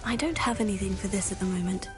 I don't have anything for this at the moment.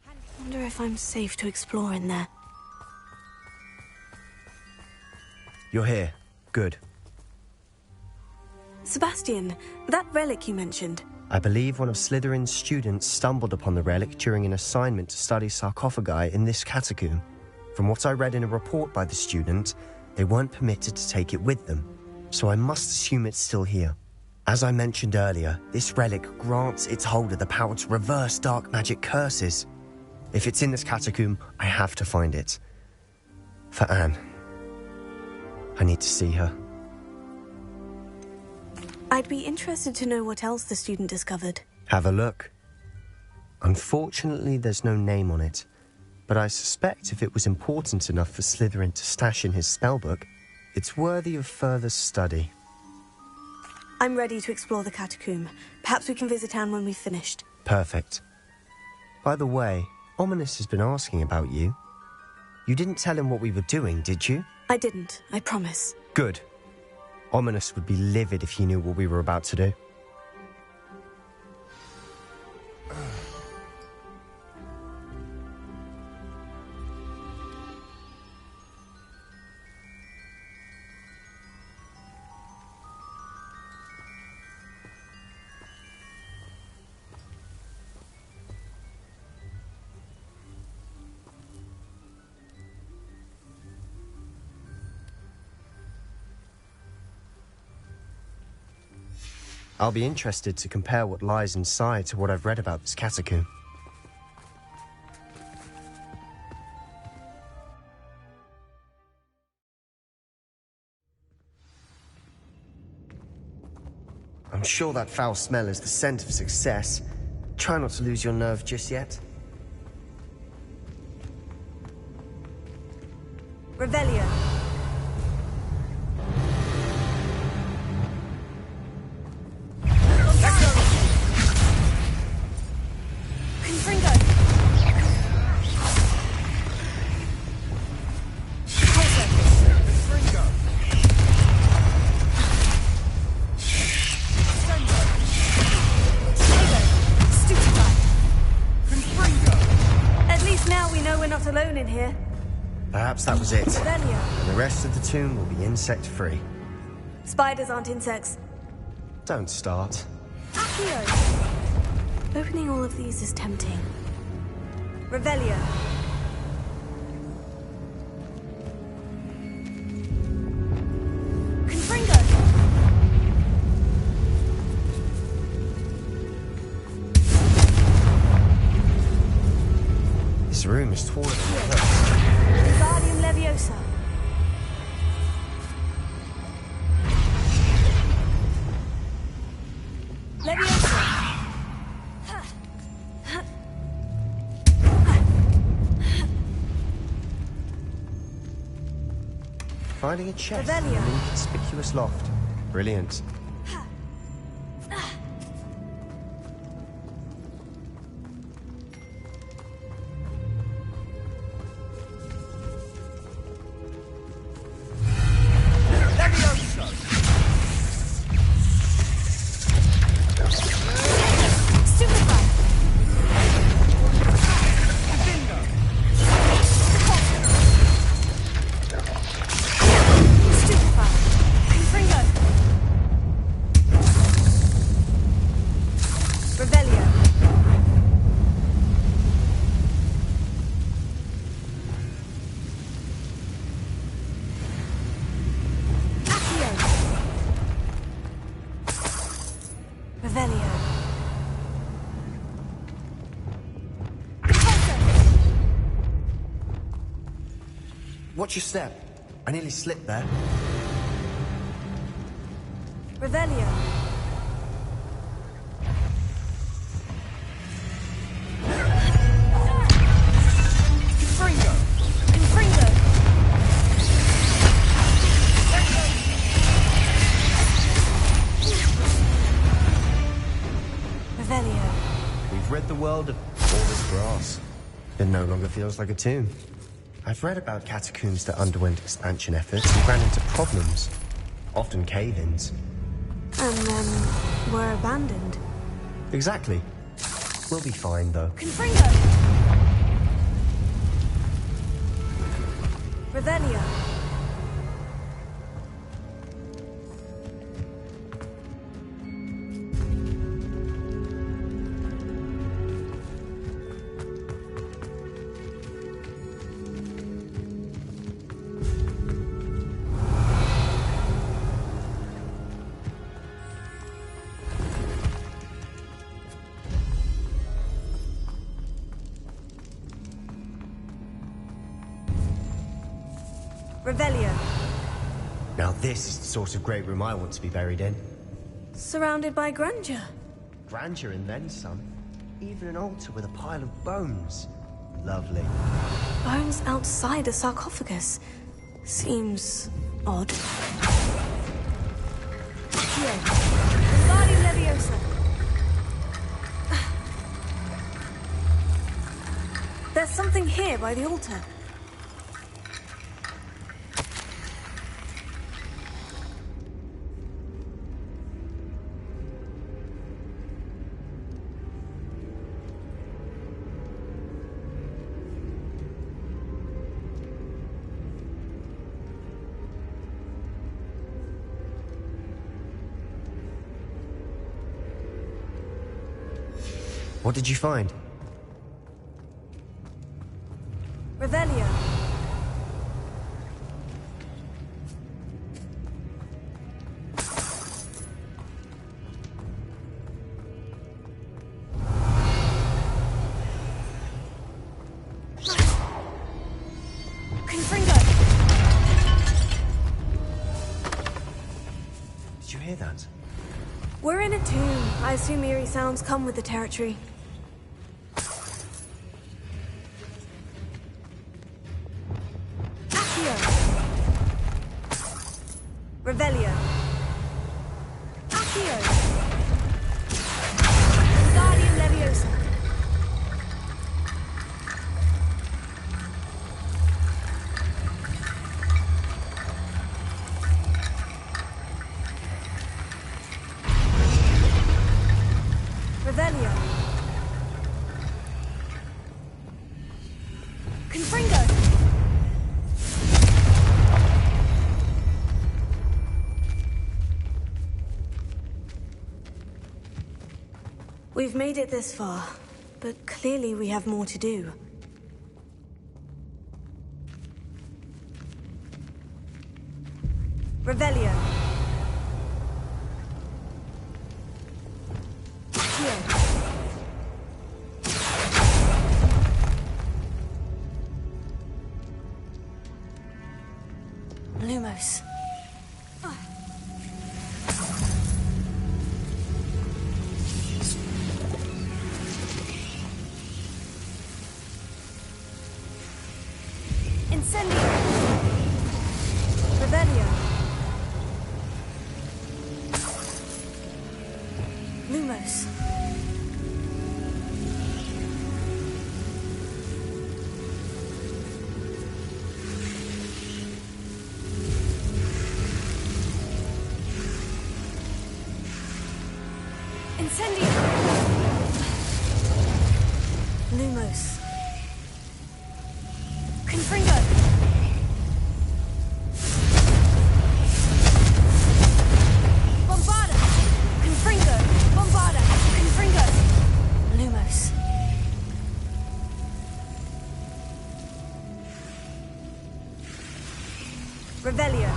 I wonder if I'm safe to explore in there. You're here. Good. Sebastian, that relic you mentioned. I believe one of Slytherin's students stumbled upon the relic during an assignment to study sarcophagi in this catacomb. From what I read in a report by the student, they weren't permitted to take it with them, so I must assume it's still here. As I mentioned earlier, this relic grants its holder the power to reverse dark magic curses. If it's in this catacomb, I have to find it. For Anne. I need to see her. I'd be interested to know what else the student discovered. Have a look. Unfortunately, there's no name on it, but I suspect if it was important enough for Slytherin to stash in his spellbook, it's worthy of further study. I'm ready to explore the catacomb. Perhaps we can visit Anne when we've finished. Perfect. By the way, Ominous has been asking about you. You didn't tell him what we were doing, did you? I didn't, I promise. Good. Ominous would be livid if he knew what we were about to do. I'll be interested to compare what lies inside to what I've read about this catacomb. I'm sure that foul smell is the scent of success. Try not to lose your nerve just yet. Revelio. Alone in here. Perhaps that was it. Revelio. And the rest of the tomb will be insect-free. Spiders aren't insects. Don't start. Accio. Opening all of these is tempting. Revelio. Confringo. This room is taller than the rest. Wingardium Leviosa. Leviosa. Finding a chest in Revelio. an inconspicuous loft. Brilliant. Watch your step. I nearly slipped there. Revelio. We've rid the world of all this grass. It no longer feels like a tomb. I've read about catacombs that underwent expansion efforts and ran into problems, often cave-ins. And then were abandoned. Exactly. We'll be fine, though. Confringo! Revelio. Revelio. Now this is the sort of great room I want to be buried in. Surrounded by grandeur. Grandeur and then some. Even an altar with a pile of bones. Lovely. Bones outside a sarcophagus. Seems odd. Here. Wingardium Leviosa. There's something here by the altar. What did you find? Revelio. Confringo. Did you hear that? We're in a tomb. I assume eerie sounds come with the territory. Revelio. Accio. Wingardium Leviosa. Revelio. Confringo. We've made it this far, but clearly we have more to do. Revelio. Here. Lumos. Incendio. Revelio. Lumos. Incendio. Lumos. Confringo. Bombarda. Confringo. Bombarda. Confringo. Lumos. Revelio.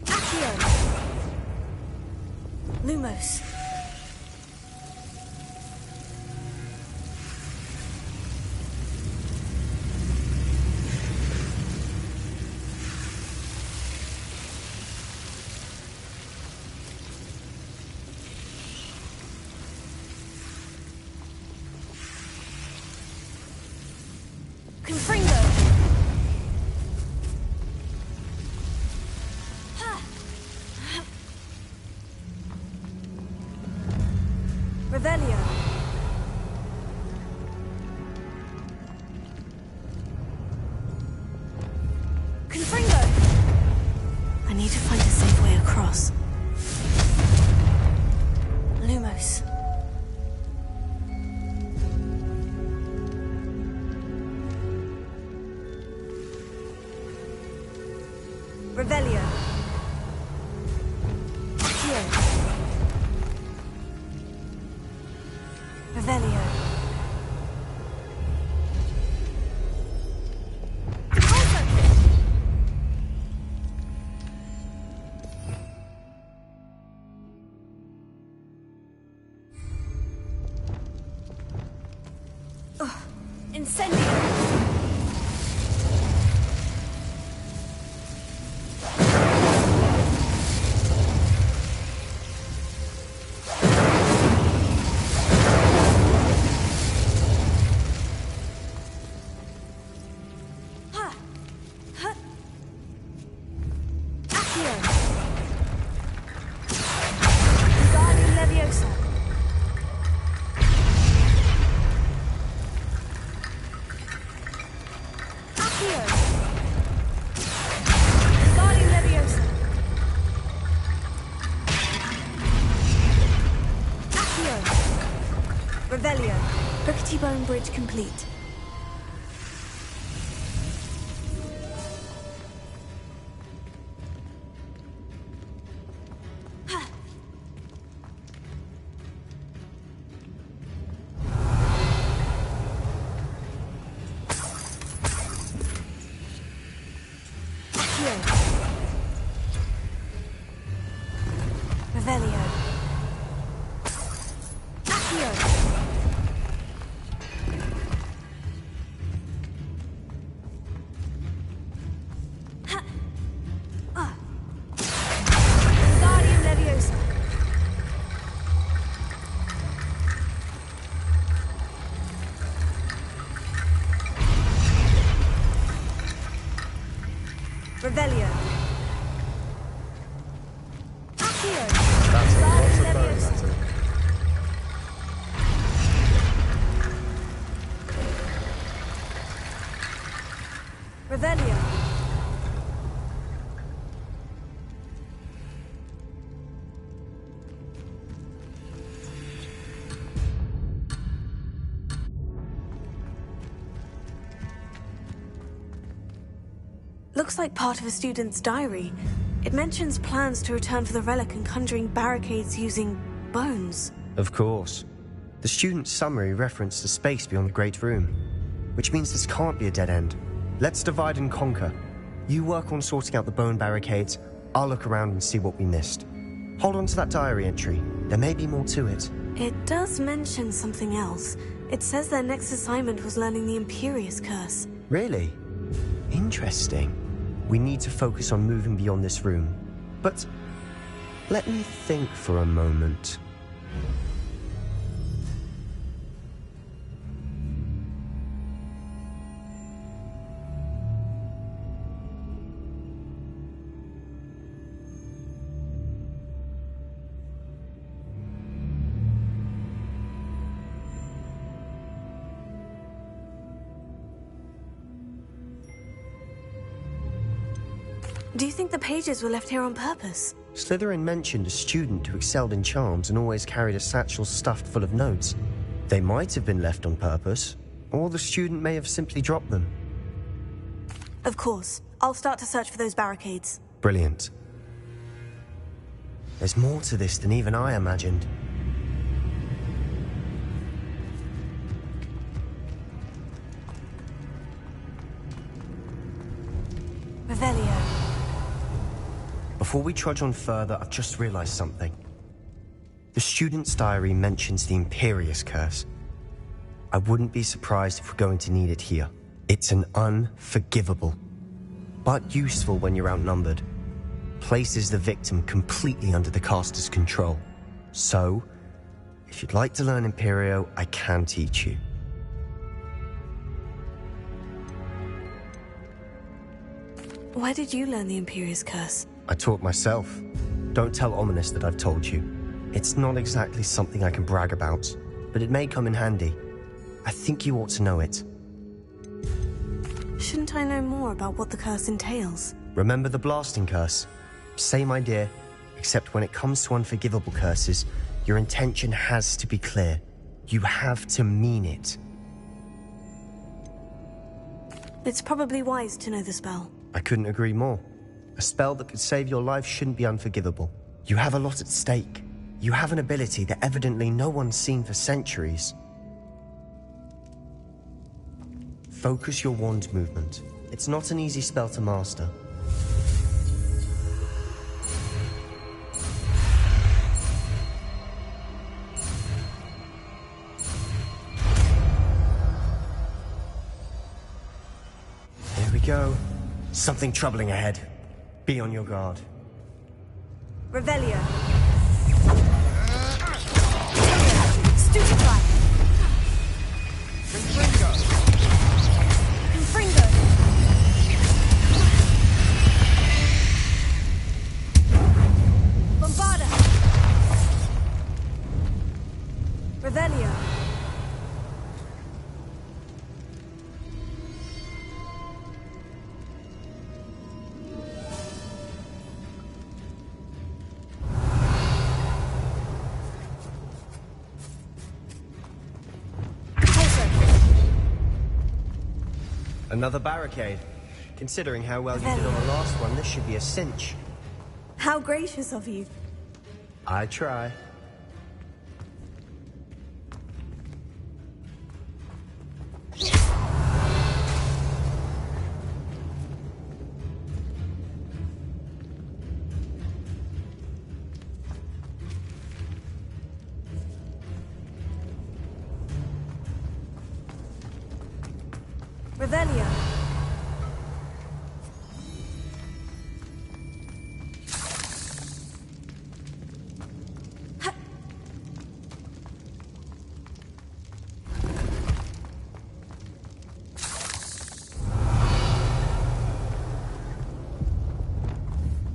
Accio. Lumos. Confringo. Revelio. Confringo. I need to find a safe way across. Lumos. Revelio. Accio. Revelio. Incendio. Revelio. Rickety Bone Bridge complete. Revelio. Accio. Revelio. Accio. That's a lot of bone metal. Revelio. Looks like part of a student's diary. It mentions plans to return for the relic and conjuring barricades using bones. Of course. The student's summary referenced a space beyond the Great Room, which means this can't be a dead end. Let's divide and conquer. You work on sorting out the bone barricades, I'll look around and see what we missed. Hold on to that diary entry. There may be more to it. It does mention something else. It says their next assignment was learning the Imperious Curse. Really? Interesting. We need to focus on moving beyond this room. But let me think for a moment. Do you think the pages were left here on purpose? Slytherin mentioned a student who excelled in charms and always carried a satchel stuffed full of notes. They might have been left on purpose, or the student may have simply dropped them. Of course. I'll start to search for those barricades. Brilliant. There's more to this than even I imagined. Revelio. Before we trudge on further, I've just realized something. The student's diary mentions the Imperious Curse. I wouldn't be surprised if we're going to need it here. It's an unforgivable, but useful when you're outnumbered. Places the victim completely under the caster's control. So, if you'd like to learn Imperio, I can teach you. Why did you learn the Imperious Curse? I taught myself. Don't tell Ominous that I've told you. It's not exactly something I can brag about, but it may come in handy. I think you ought to know it. Shouldn't I know more about what the curse entails? Remember the blasting curse? Same idea, except when it comes to unforgivable curses, your intention has to be clear. You have to mean it. It's probably wise to know the spell. I couldn't agree more. A spell that could save your life shouldn't be unforgivable. You have a lot at stake. You have an ability that evidently no one's seen for centuries. Focus your wand movement. It's not an easy spell to master. Here we go. Something troubling ahead. Be on your guard. Revelio. Stupefy. Confringo. Confringo. Bombarda. Revelio. Another barricade. Considering how well you did on the last one, this should be a cinch. How gracious of you. I try. Revelio.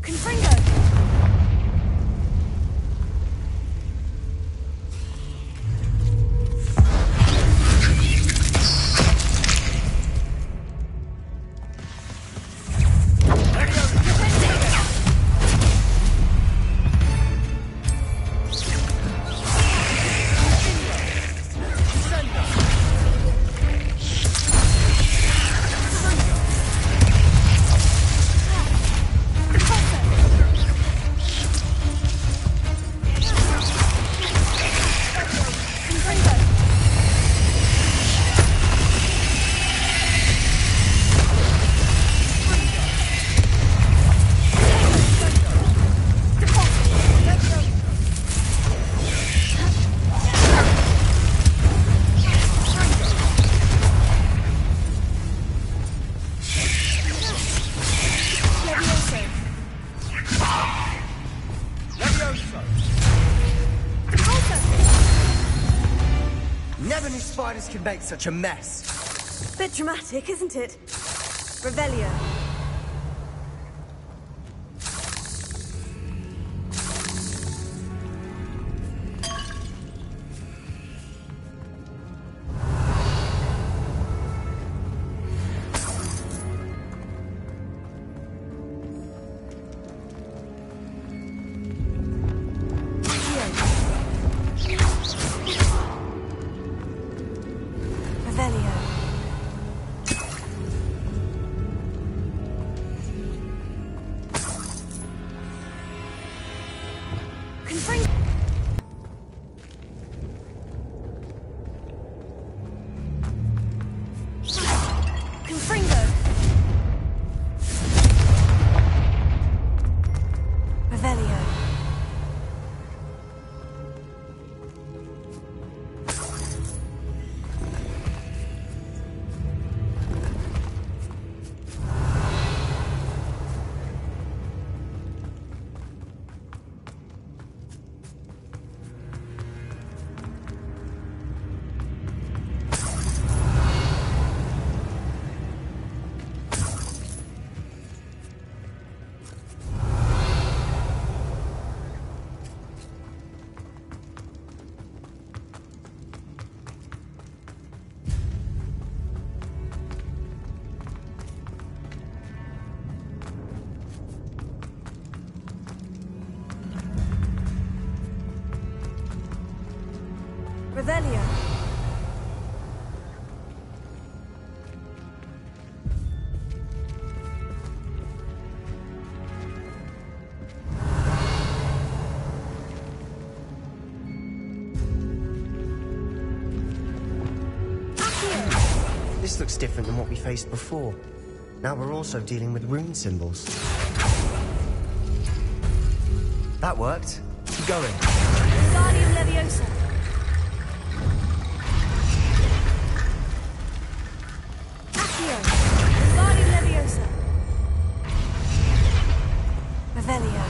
Confringo. Never knew spiders could make such a mess. Bit dramatic, isn't it? Revelio. Revelio. Confringo. Confringo. Revelio. Revelio. This looks different than what we faced before. Now we're also dealing with rune symbols. That worked. Keep going. Wingardium Leviosa. Accio. Wingardium Leviosa. Revelio.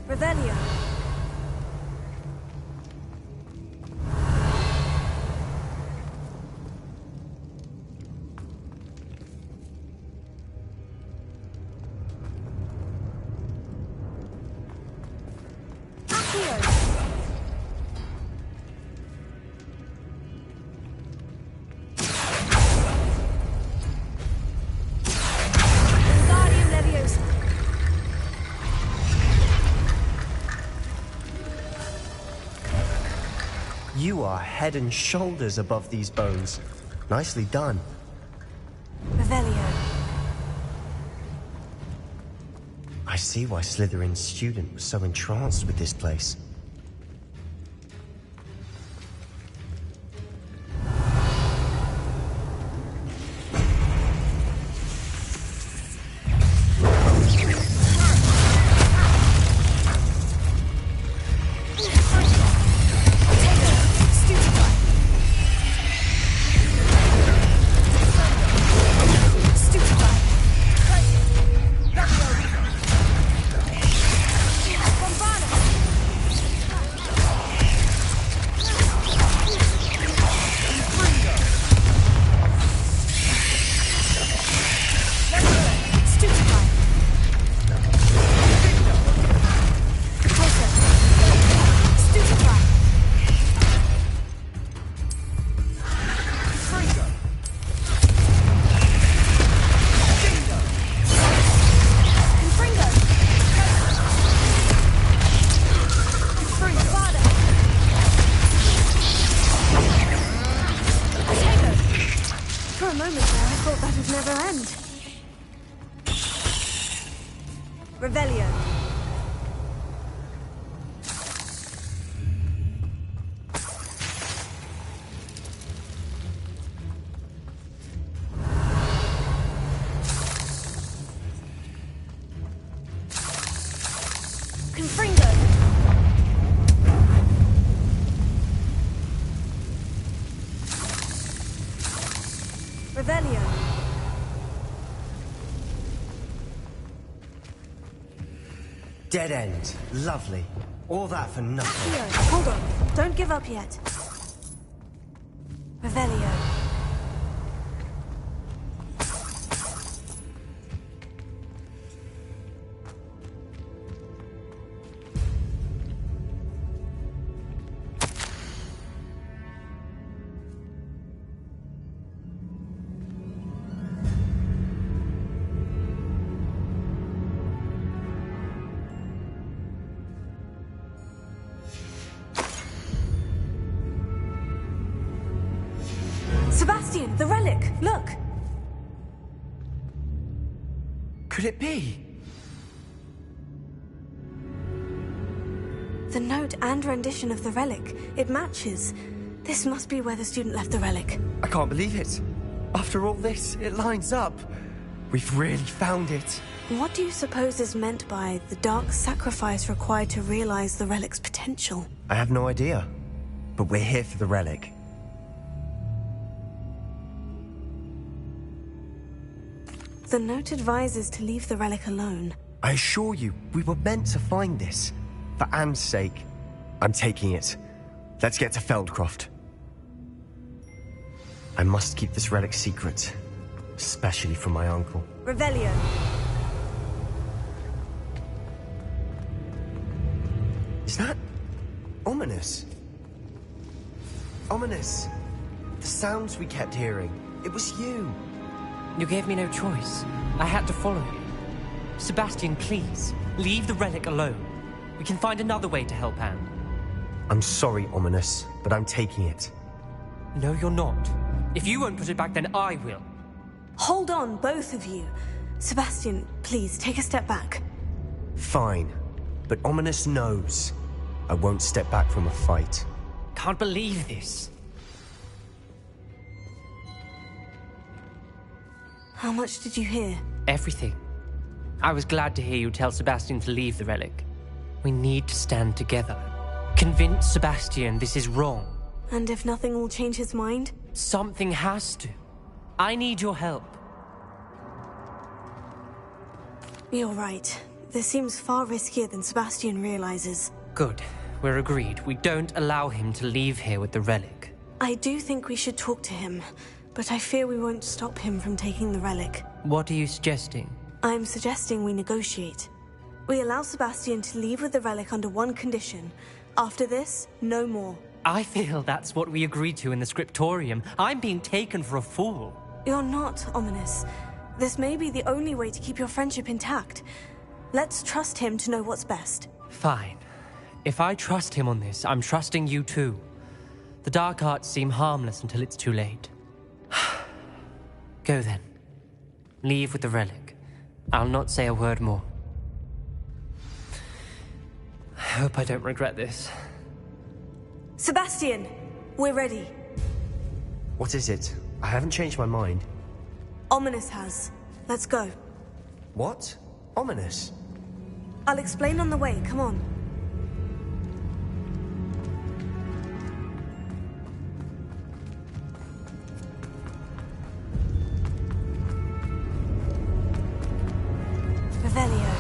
Revelio. Accio. Wingardium Leviosa. You are head and shoulders above these bones. Nicely done. Revelio. I see why Slytherin's student was so entranced with this place. For a moment there, I thought that would never end. Revelio. Confringo. Revelio. Dead end. Lovely. All that for nothing. Accio. Hold on. Don't give up yet. Revelio. Sebastian, the relic! Look! Could it be? The note and rendition of the relic. It matches. This must be where the student left the relic. I can't believe it. After all this, it lines up. We've really found it. What do you suppose is meant by the dark sacrifice required to realize the relic's potential? I have no idea. But we're here for the relic. The note advises to leave the relic alone. I assure you, we were meant to find this. For Anne's sake. I'm taking it. Let's get to Feldcroft. I must keep this relic secret. Especially from my uncle. Revelio. Ominous! Ominous! The sounds we kept hearing. It was you! You gave me no choice. I had to follow you. Sebastian, please, leave the relic alone. We can find another way to help Anne. I'm sorry, Ominous, but I'm taking it. No, you're not. If you won't put it back, then I will. Hold on, both of you. Sebastian, please, take a step back. Fine, but Ominous knows. I won't step back from a fight. Can't believe this. How much did you hear? Everything. I was glad to hear you tell Sebastian to leave the relic. We need to stand together. Convince Sebastian this is wrong. And if nothing will change his mind? Something has to. I need your help. You're right. This seems far riskier than Sebastian realizes. Good. We're agreed. We don't allow him to leave here with the relic. I do think we should talk to him, but I fear we won't stop him from taking the relic. What are you suggesting? I'm suggesting we negotiate. We allow Sebastian to leave with the relic under one condition. After this, no more. I feel that's what we agreed to in the scriptorium. I'm being taken for a fool. You're not, Ominous. This may be the only way to keep your friendship intact. Let's trust him to know what's best. Fine. If I trust him on this, I'm trusting you too. The dark arts seem harmless until it's too late. Go then. Leave with the relic. I'll not say a word more. I hope I don't regret this. Sebastian! We're ready. What is it? I haven't changed my mind. Ominous has. Let's go. What? Ominous? I'll explain on the way, come on. Revelio.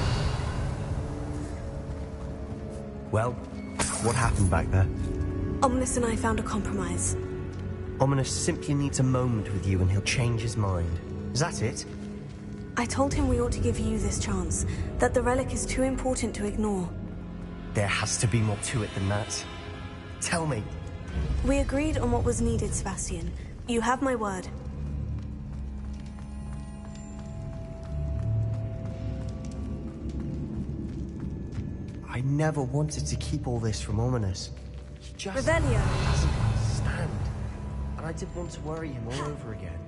Well, what happened back there? Ominous and I found a compromise. Ominous simply needs a moment with you and he'll change his mind. Is that it? I told him we ought to give you this chance, that the relic is too important to ignore. There has to be more to it than that. Tell me. We agreed on what was needed, Sebastian. You have my word. I never wanted to keep all this from Ominous. He just Revelio. doesn't understand. And I didn't want to worry him all over again.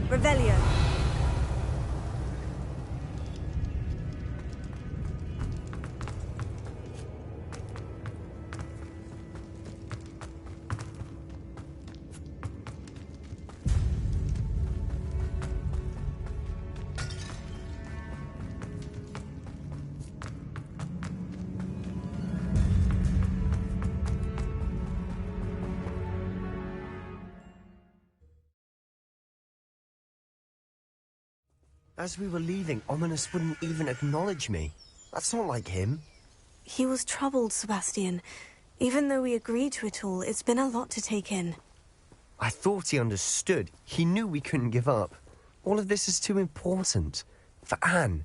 Revelio. As we were leaving, Ominous wouldn't even acknowledge me. That's not like him. He was troubled, Sebastian. Even though we agreed to it all, it's been a lot to take in. I thought he understood. He knew we couldn't give up. All of this is too important. For Anne.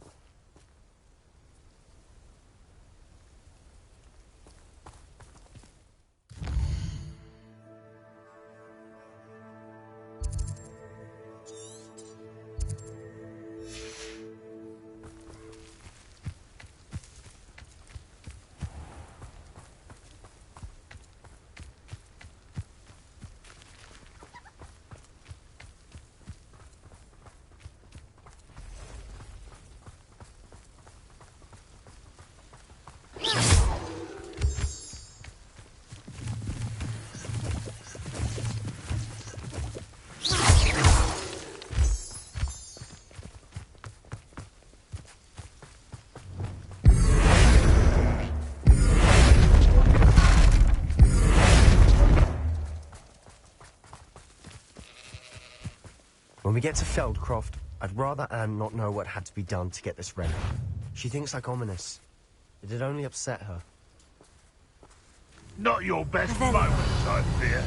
When we get to Feldcroft, I'd rather Anne not know what had to be done to get this relic. She thinks like ominous. It'd only upset her. Not your best moment, I fear.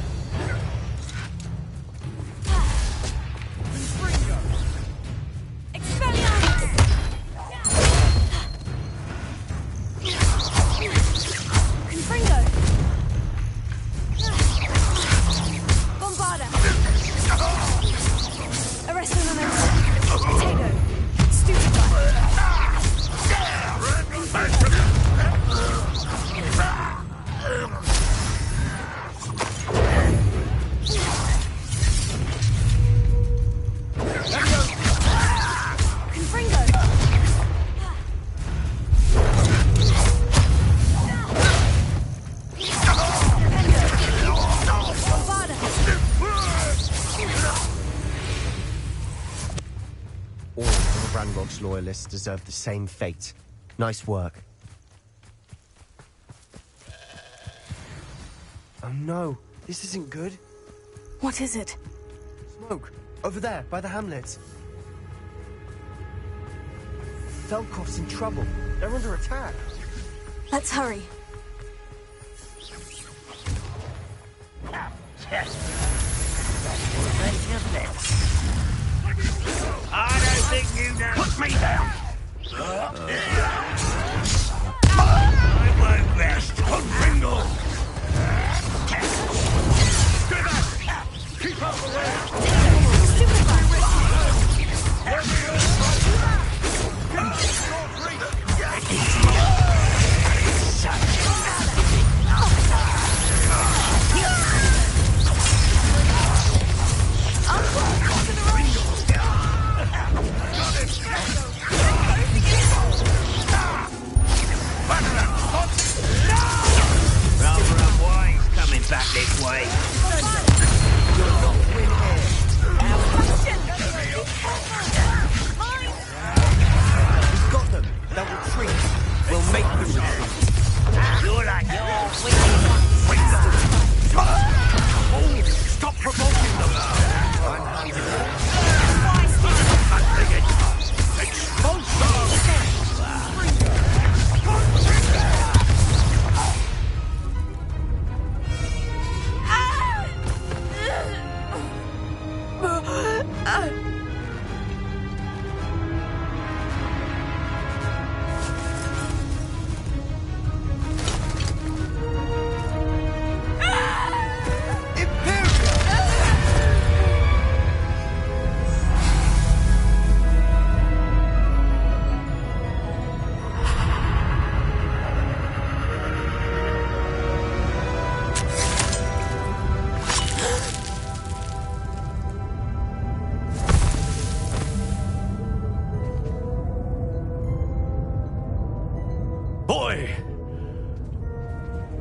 Loyalists deserve the same fate. Nice work. Oh no, this isn't good. What is it? Smoke. Over there, by the hamlet. Feldcroft's in trouble. They're under attack. Let's hurry. I don't think you know. Put me down! I won't rest on Pringle! Keep out the way! Back this way. You'll not win here. We've got them. They'll retreat. We'll make them retreat. You're like your Oh, stop provoking them. I'm handling it. Expulse them.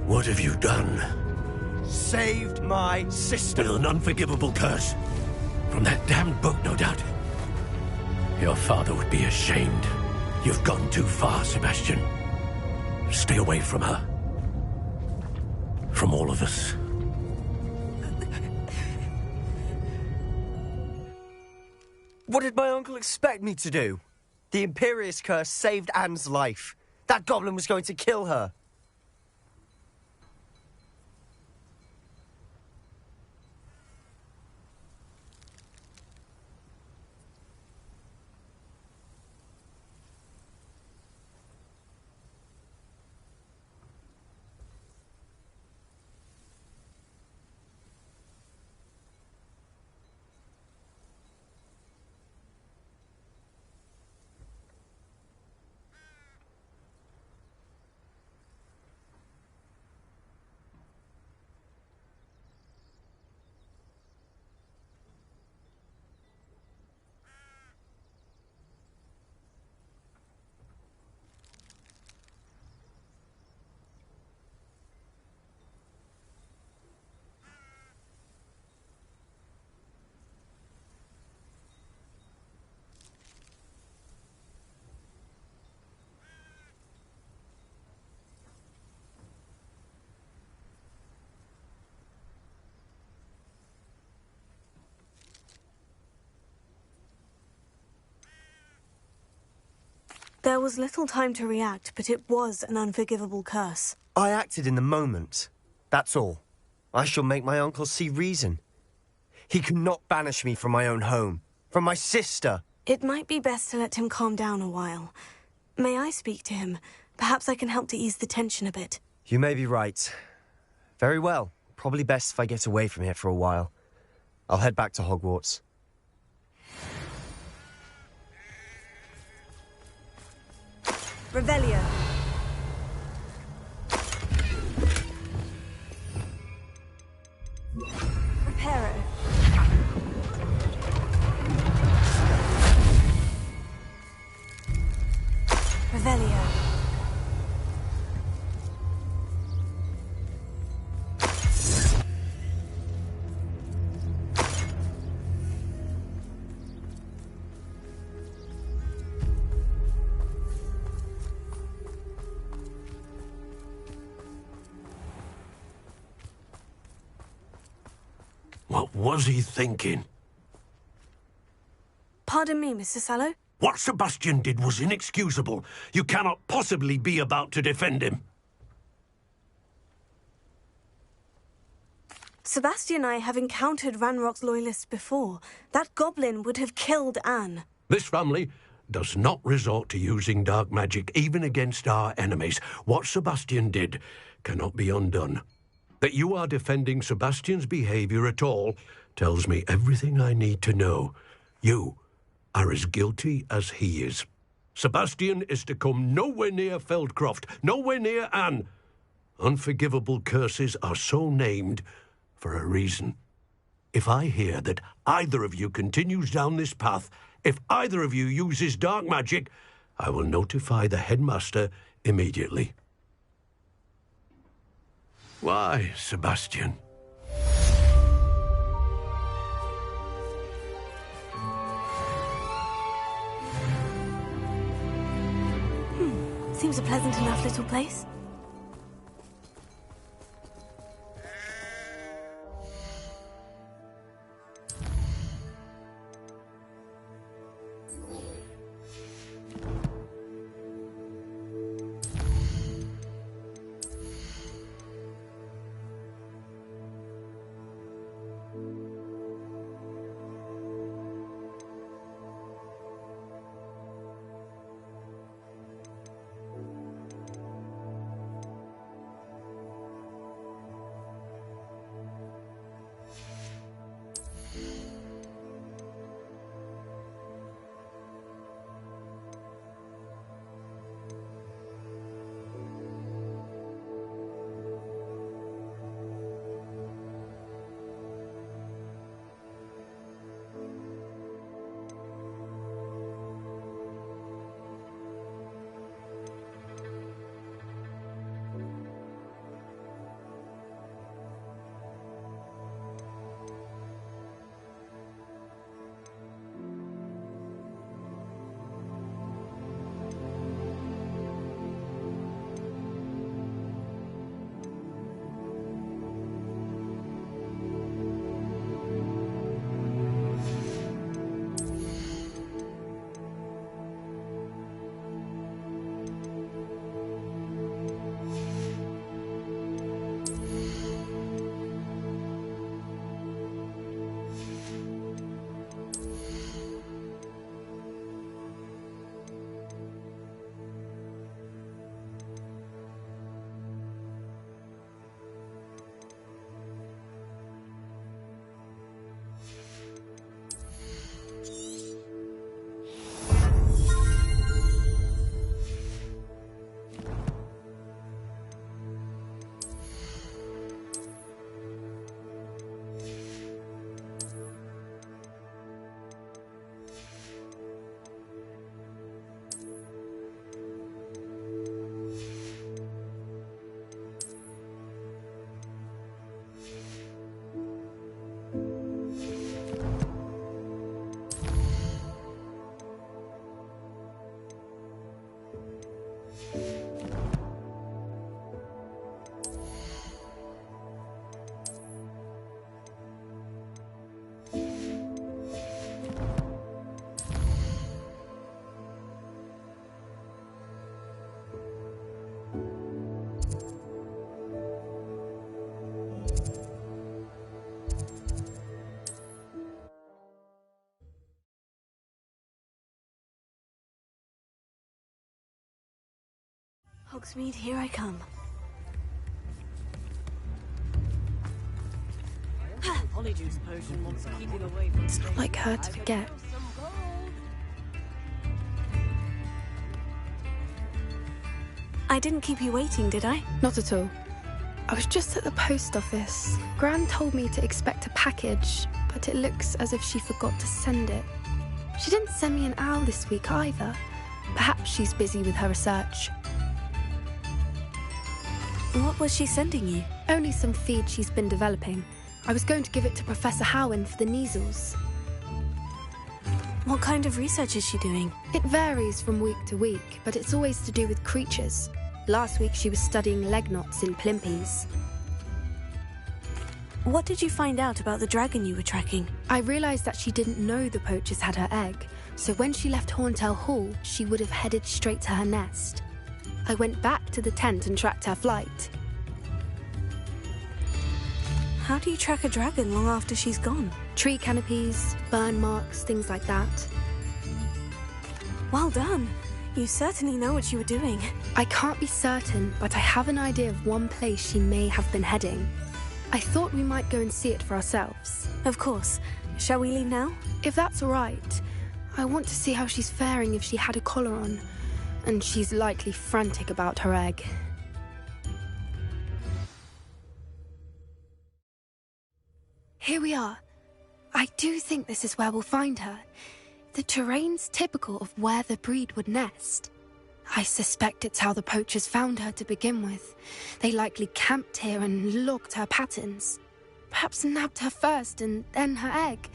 What have you done? Saved my sister. With an unforgivable curse. From that damned book, no doubt. Your father would be ashamed. You've gone too far, Sebastian. Stay away from her. From all of us. What did my uncle expect me to do? The Imperious curse saved Anne's life. That goblin was going to kill her. There was little time to react, but it was an unforgivable curse. I acted in the moment. That's all. I shall make my uncle see reason. He cannot banish me from my own home, from my sister. It might be best to let him calm down a while. May I speak to him? Perhaps I can help to ease the tension a bit. You may be right. Very well. Probably best if I get away from here for a while. I'll head back to Hogwarts. Revelio. Reparo. Revelio. What was he thinking? Pardon me, Mr. Sallow? What Sebastian did was inexcusable. You cannot possibly be about to defend him. Sebastian and I have encountered Ranrock's loyalists before. That goblin would have killed Anne. This family does not resort to using dark magic even against our enemies. What Sebastian did cannot be undone. That you are defending Sebastian's behavior at all tells me everything I need to know. You are as guilty as he is. Sebastian is to come nowhere near Feldcroft, nowhere near Anne. Unforgivable curses are so named for a reason. If I hear that either of you continues down this path, if either of you uses dark magic, I will notify the headmaster immediately. Why, Sebastian? Seems a pleasant enough little place. Hogsmeade, here I come. Polyjuice potion wants keeping away from It's not like her to forget. I didn't keep you waiting, did I? Not at all. I was just at the post office. Gran told me to expect a package, but it looks as if she forgot to send it. She didn't send me an owl this week either. Perhaps she's busy with her research. What was she sending you? Only some feed she's been developing. I was going to give it to Professor Howen for the measles. What kind of research is she doing? It varies from week to week, but it's always to do with creatures. Last week she was studying leg knots in plimpies. What did you find out about the dragon you were tracking? I realised that she didn't know the poachers had her egg, so when she left Horntail Hall, she would have headed straight to her nest. I went back to the tent and tracked her flight. How do you track a dragon long after she's gone? Tree canopies, burn marks, things like that. Well done. You certainly know what you were doing. I can't be certain, but I have an idea of one place she may have been heading. I thought we might go and see it for ourselves. Of course. Shall we leave now? If that's all right. I want to see how she's faring if she had a collar on. And she's likely frantic about her egg. Here we are. I do think this is where we'll find her. The terrain's typical of where the breed would nest. I suspect it's how the poachers found her to begin with. They likely camped here and logged her patterns. Perhaps nabbed her first and then her egg.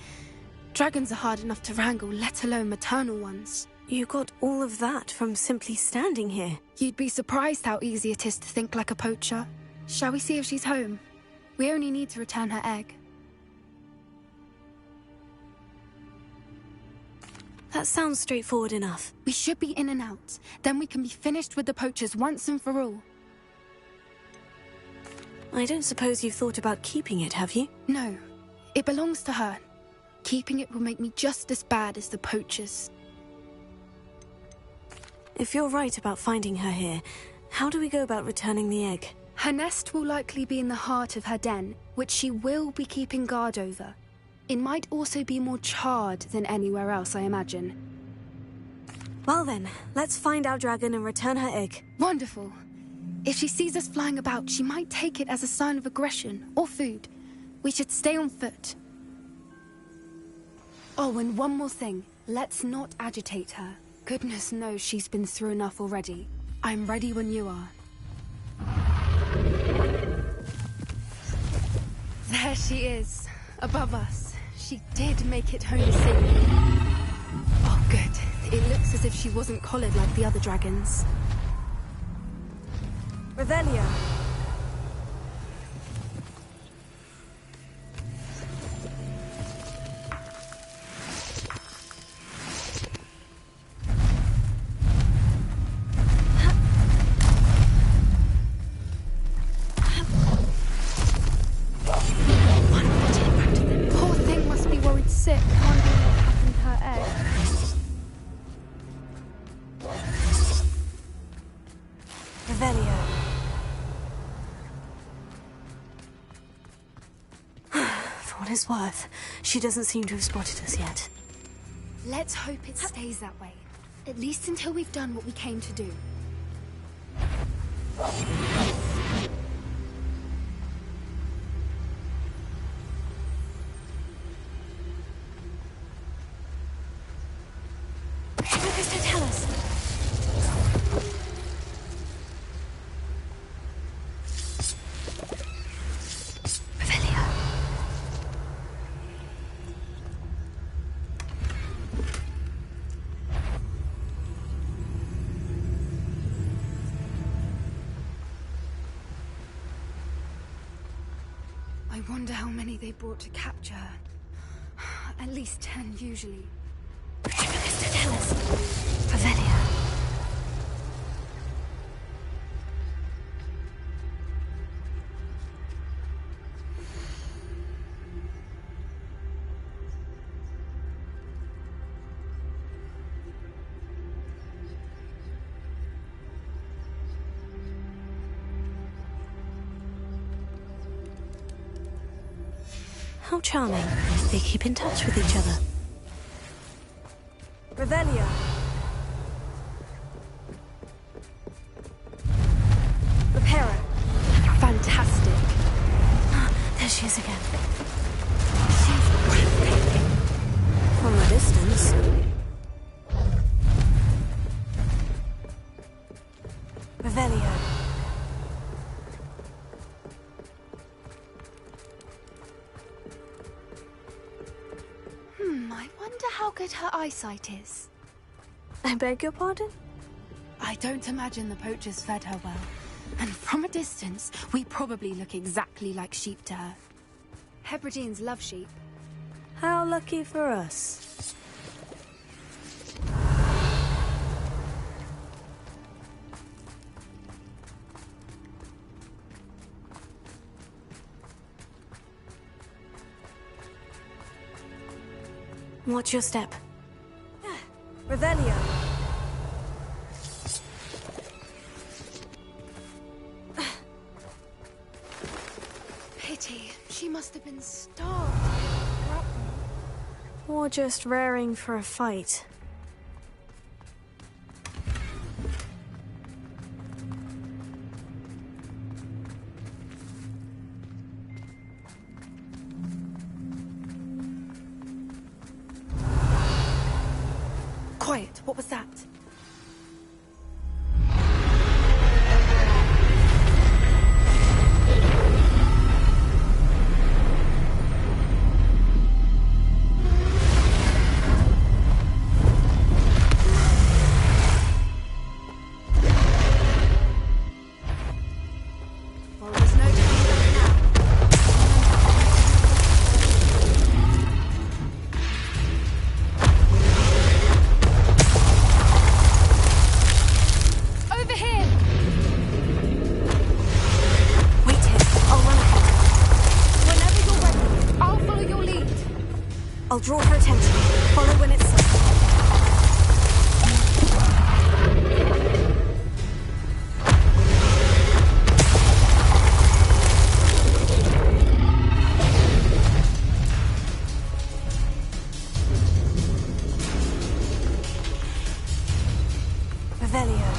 Dragons are hard enough to wrangle, let alone maternal ones. You got all of that from simply standing here. You'd be surprised how easy it is to think like a poacher. Shall we see if she's home? We only need to return her egg. That sounds straightforward enough. We should be in and out. Then we can be finished with the poachers once and for all. I don't suppose you've thought about keeping it, have you? No. It belongs to her. Keeping it will make me just as bad as the poachers. If you're right about finding her here, how do we go about returning the egg? Her nest will likely be in the heart of her den, which she will be keeping guard over. It might also be more charred than anywhere else, I imagine. Well then, let's find our dragon and return her egg. Wonderful. If she sees us flying about, she might take it as a sign of aggression or food. We should stay on foot. Oh, and one more thing. Let's not agitate her. Goodness knows she's been through enough already. I'm ready when you are. There she is, above us. She did make it home safely. Oh, good. It looks as if she wasn't collared like the other dragons. Revelio. Worth. She doesn't seem to have spotted us yet. Let's hope it stays that way. At least until we've done what we came to do. Focus to tell us. I wonder how many they brought to capture her. At least 10, usually. Focus to tell us. Revelio. How charming. They keep in touch with each other. Revelia. Reparo. Fantastic. There she is again. She's breathtaking. From a distance. Revelio. I wonder how good her eyesight is. I beg your pardon? I don't imagine the poachers fed her well. And from a distance, we probably look exactly like sheep to her. Hebrideans love sheep. How lucky for us. Watch your step. Revelio. Pity. She must have been starved. Or just raring for a fight. Quiet. What was that? Well, there's no turning back now. Over here! Wait here. I'll run ahead. Whenever you're ready, I'll follow your lead. I'll draw her attention. Follow when it's safe. Revelio.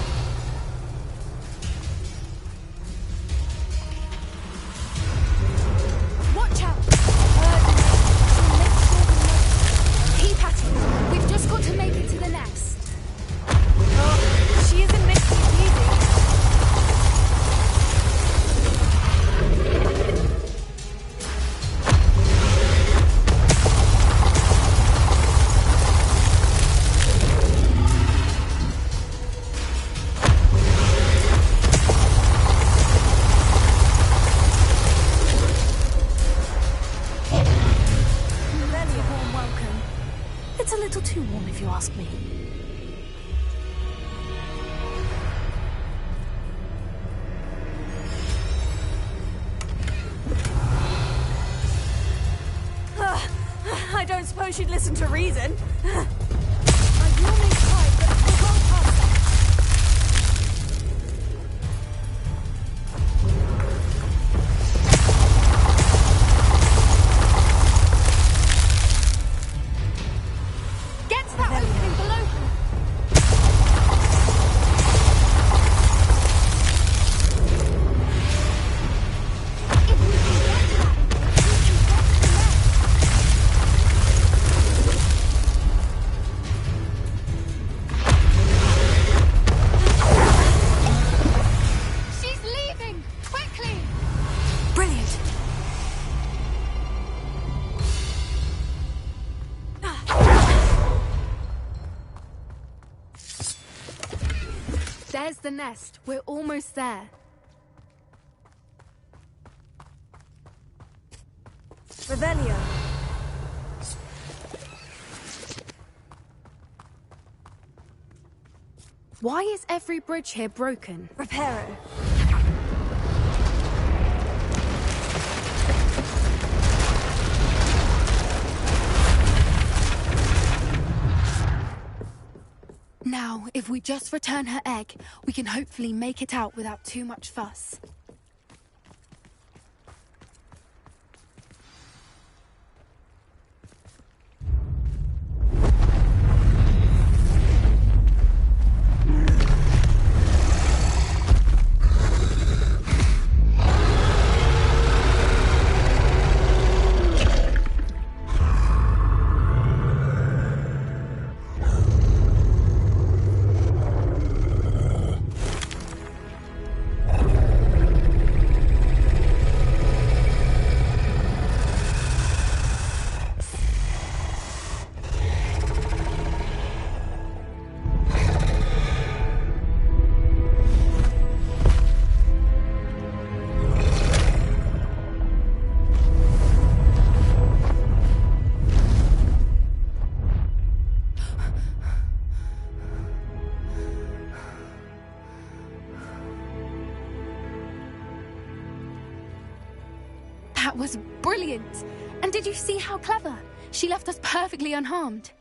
Watch out! Keep at it. We've just got to make it to the nest. Oh, she isn't making it easy. Revelio, warm welcome. It's a little too warm if you ask me. I don't suppose she'd listen to reason. I will make time, but we'll go past that. Get to that opening below her. If we can get to that, we can get to the nest. She's leaving! Quickly! Brilliant. There's the nest. We're almost there. Revelio. Why is every bridge here broken? Reparo. Now, if we just return her egg, we can hopefully make it out without too much fuss. That was brilliant! And did you see how clever? She left us perfectly unharmed.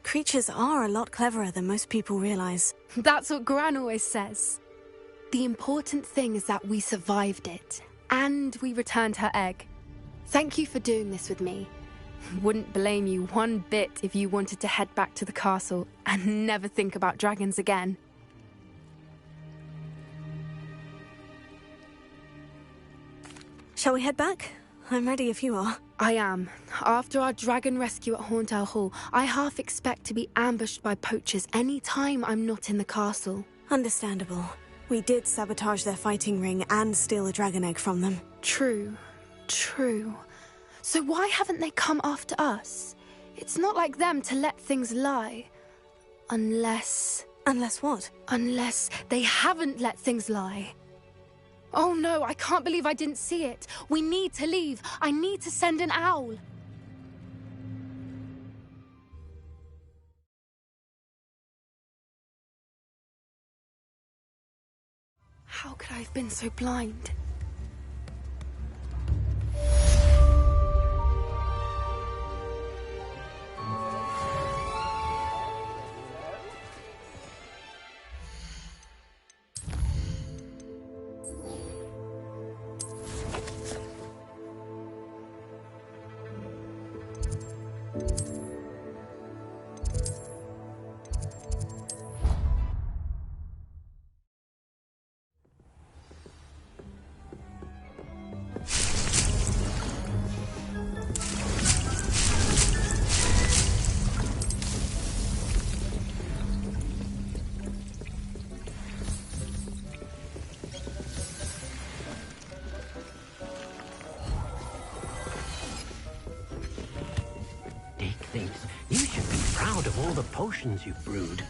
Creatures are a lot cleverer than most people realize. That's what Gran always says. The important thing is that we survived it, and we returned her egg. Thank you for doing this with me. Wouldn't blame you one bit if you wanted to head back to the castle and never think about dragons again. Shall we head back? I'm ready if you are. I am. After our dragon rescue at Hauntowl Hall, I half expect to be ambushed by poachers any time I'm not in the castle. Understandable. We did sabotage their fighting ring and steal a dragon egg from them. True. So why haven't they come after us? It's not like them to let things lie. Unless what? Unless they haven't let things lie. Oh no, I can't believe I didn't see it. We need to leave. I need to send an owl. How could I have been so blind? You should be proud of all the potions you've brewed.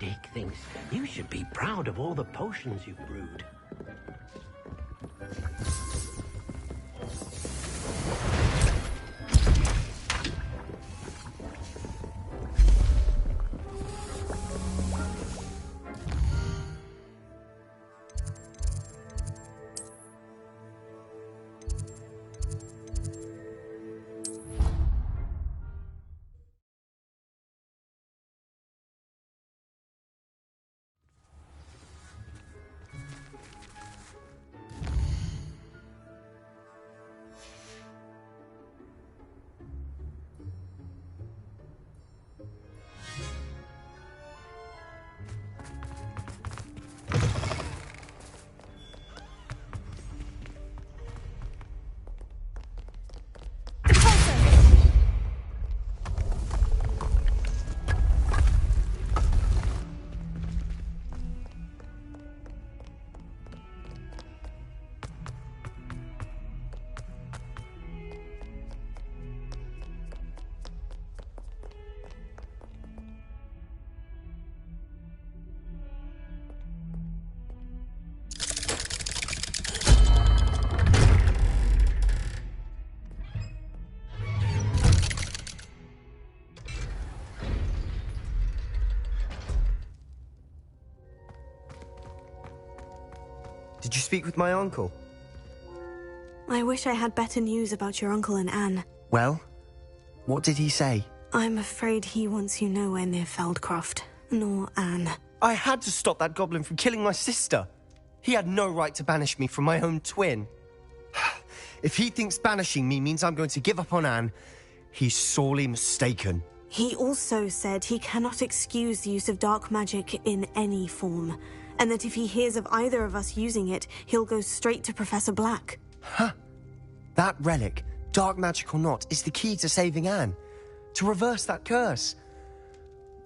dig things. You should be proud of all the potions you've brewed. Did you speak with my uncle? I wish I had better news about your uncle and Anne. Well, what did he say? I'm afraid he wants you nowhere near Feldcroft, nor Anne. I had to stop that goblin from killing my sister. He had no right to banish me from my own twin. If he thinks banishing me means I'm going to give up on Anne, he's sorely mistaken. He also said he cannot excuse the use of dark magic in any form, and that if he hears of either of us using it, he'll go straight to Professor Black. Huh. That relic, dark magic or not, is the key to saving Anne. To reverse that curse.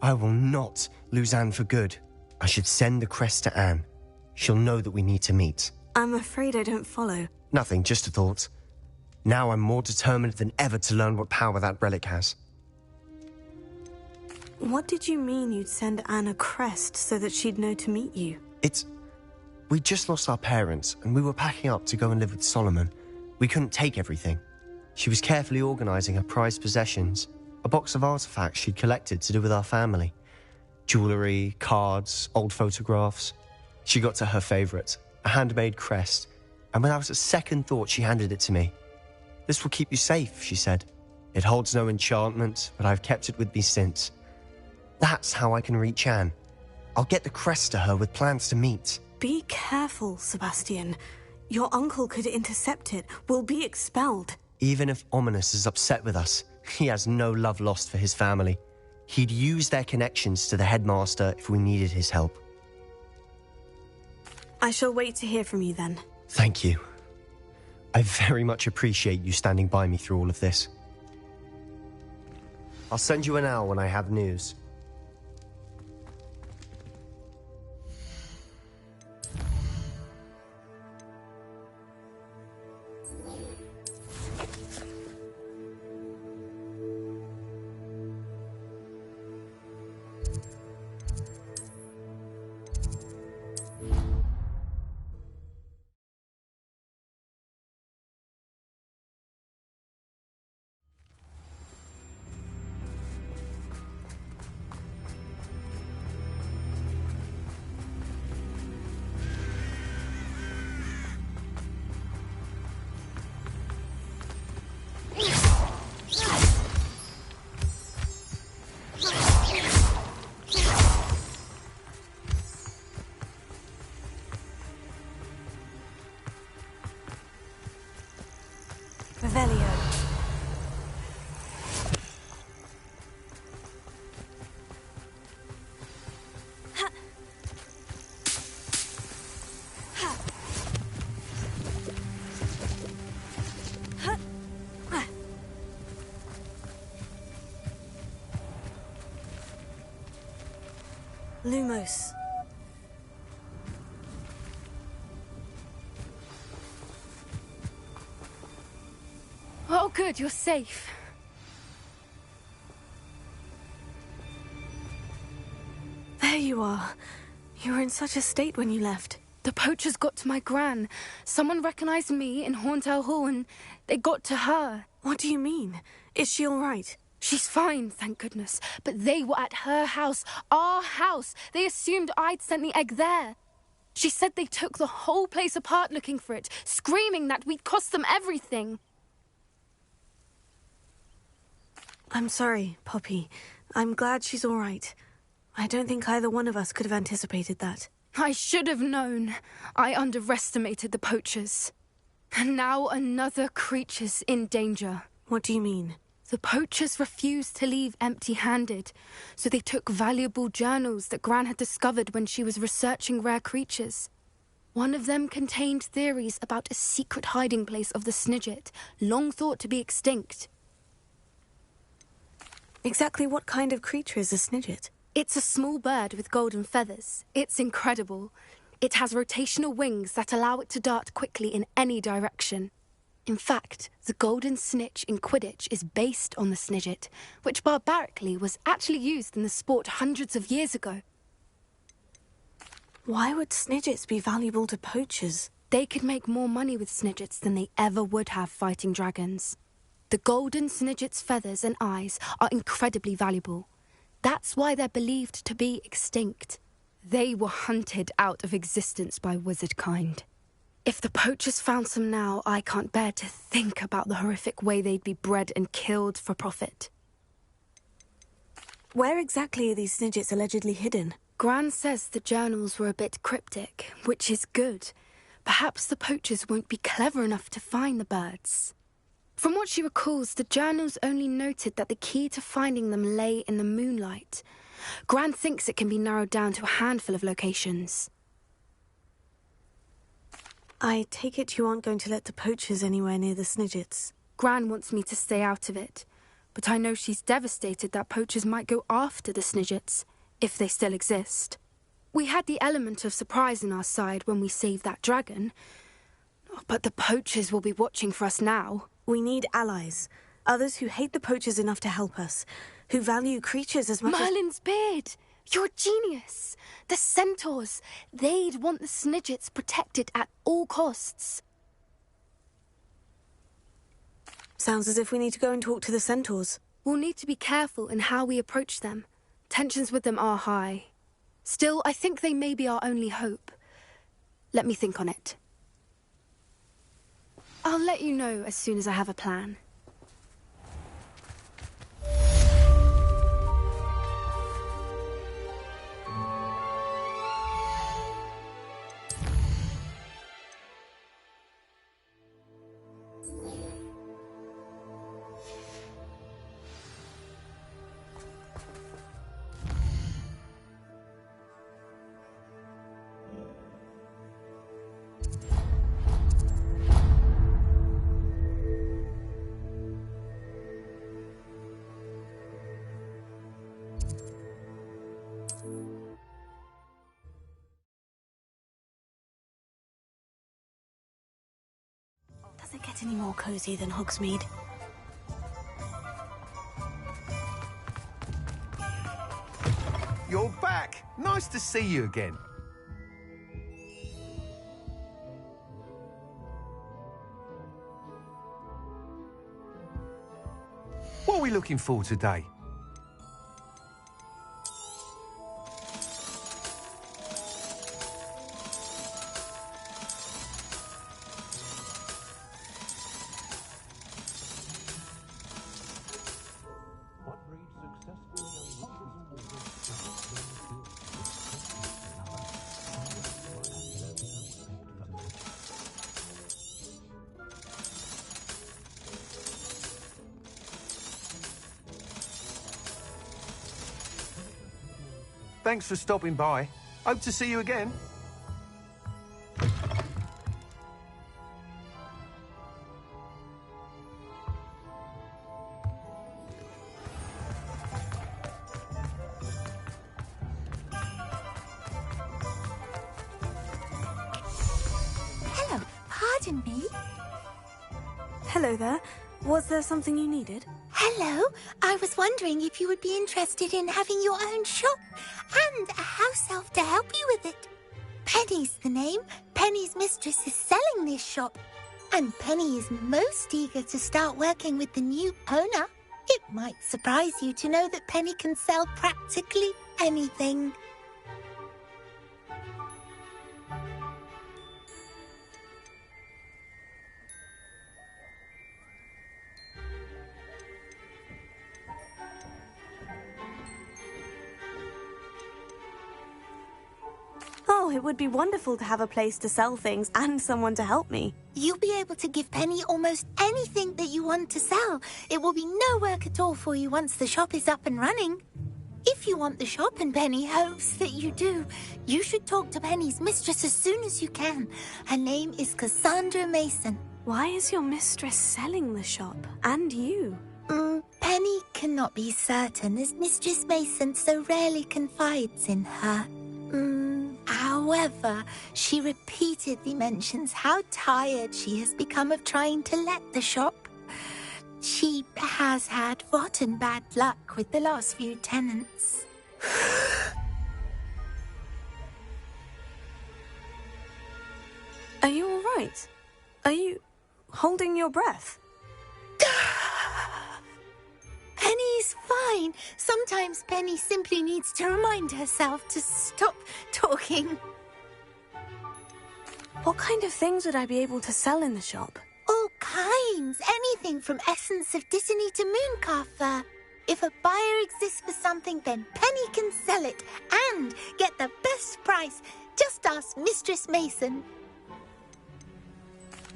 I will not lose Anne for good. I should send the crest to Anne. She'll know that we need to meet. I'm afraid I don't follow. Nothing, just a thought. Now I'm more determined than ever to learn what power that relic has. What did you mean you'd send Anne a crest so that she'd know to meet you? We just lost our parents, and we were packing up to go and live with Solomon. We couldn't take everything. She was carefully organising her prized possessions, a box of artifacts she'd collected to do with our family. Jewellery, cards, old photographs. She got to her favourite, a handmade crest, and without a second thought she handed it to me. "This will keep you safe," she said. "It holds no enchantment, but I've kept it with me since. That's how I can reach Anne. I'll get the crest to her with plans to meet." Be careful, Sebastian. Your uncle could intercept it. We'll be expelled. Even if Ominous is upset with us, he has no love lost for his family. He'd use their connections to the headmaster if we needed his help. I shall wait to hear from you then. Thank you. I very much appreciate you standing by me through all of this. I'll send you an owl when I have news. Revelio. Lumos. Oh, good, you're safe. There There you are. You were in such a state when you left. The poachers got to my gran. Someone recognized me in Horntail Hall and they got to her. What do you mean? Is she all right? She's fine, thank goodness. But they were at her house, our house. They assumed I'd sent the egg there. She said they took the whole place apart looking for it, screaming that we'd cost them everything. I'm sorry, Poppy. I'm glad she's all right. I don't think either one of us could have anticipated that. I should have known. I underestimated the poachers. And now another creature's in danger. What do you mean? The poachers refused to leave empty-handed, so they took valuable journals that Gran had discovered when she was researching rare creatures. One of them contained theories about a secret hiding place of the Snidget, long thought to be extinct. Exactly what kind of creature is a Snidget? It's a small bird with golden feathers. It's incredible. It has rotational wings that allow it to dart quickly in any direction. In fact, the golden snitch in Quidditch is based on the Snidget, which barbarically was actually used in the sport hundreds of years ago. Why would Snidgets be valuable to poachers? They could make more money with Snidgets than they ever would have fighting dragons. The golden Snidget's feathers and eyes are incredibly valuable. That's why they're believed to be extinct. They were hunted out of existence by wizard kind. If the poachers found some now, I can't bear to think about the horrific way they'd be bred and killed for profit. Where exactly are these Snidgets allegedly hidden? Gran says the journals were a bit cryptic, which is good. Perhaps the poachers won't be clever enough to find the birds. From what she recalls, the journals only noted that the key to finding them lay in the moonlight. Gran thinks it can be narrowed down to a handful of locations. I take it you aren't going to let the poachers anywhere near the Snidgets. Gran wants me to stay out of it, but I know she's devastated that poachers might go after the Snidgets, if they still exist. We had the element of surprise on our side when we saved that dragon, but the poachers will be watching for us now. We need allies. Others who hate the poachers enough to help us. Who value creatures as much as... Merlin's beard! You're a genius! The centaurs! They'd want the Snidgets protected at all costs. Sounds as if we need to go and talk to the centaurs. We'll need to be careful in how we approach them. Tensions with them are high. Still, I think they may be our only hope. Let me think on it. I'll let you know as soon as I have a plan. Does it get any more cozy than Hogsmeade? You're back! Nice to see you again. What are we looking for today? Thanks for stopping by. Hope to see you again. Hello, pardon me. Hello there. Was there something you needed? Hello, I was wondering if you would be interested in having your own shop and a house yourself to help you with it. Penny's the name. Penny's mistress is selling this shop. And Penny is most eager to start working with the new owner. It might surprise you to know that Penny can sell practically anything. Oh, it would be wonderful to have a place to sell things and someone to help me. You'll be able to give Penny almost anything that you want to sell. It will be no work at all for you once the shop is up and running. If you want the shop and Penny hopes that you do, you should talk to Penny's mistress as soon as you can. Her name is Cassandra Mason. Why is your mistress selling the shop? And you? Penny cannot be certain as Mistress Mason so rarely confides in her. However, she repeatedly mentions how tired she has become of trying to let the shop. She has had rotten bad luck with the last few tenants. Are you all right? Are you holding your breath? Penny's fine. Sometimes Penny simply needs to remind herself to stop talking. What kind of things would I be able to sell in the shop? All kinds. Anything from essence of Disney to mooncalf fur. If a buyer exists for something, then Penny can sell it and get the best price. Just ask Mistress Mason.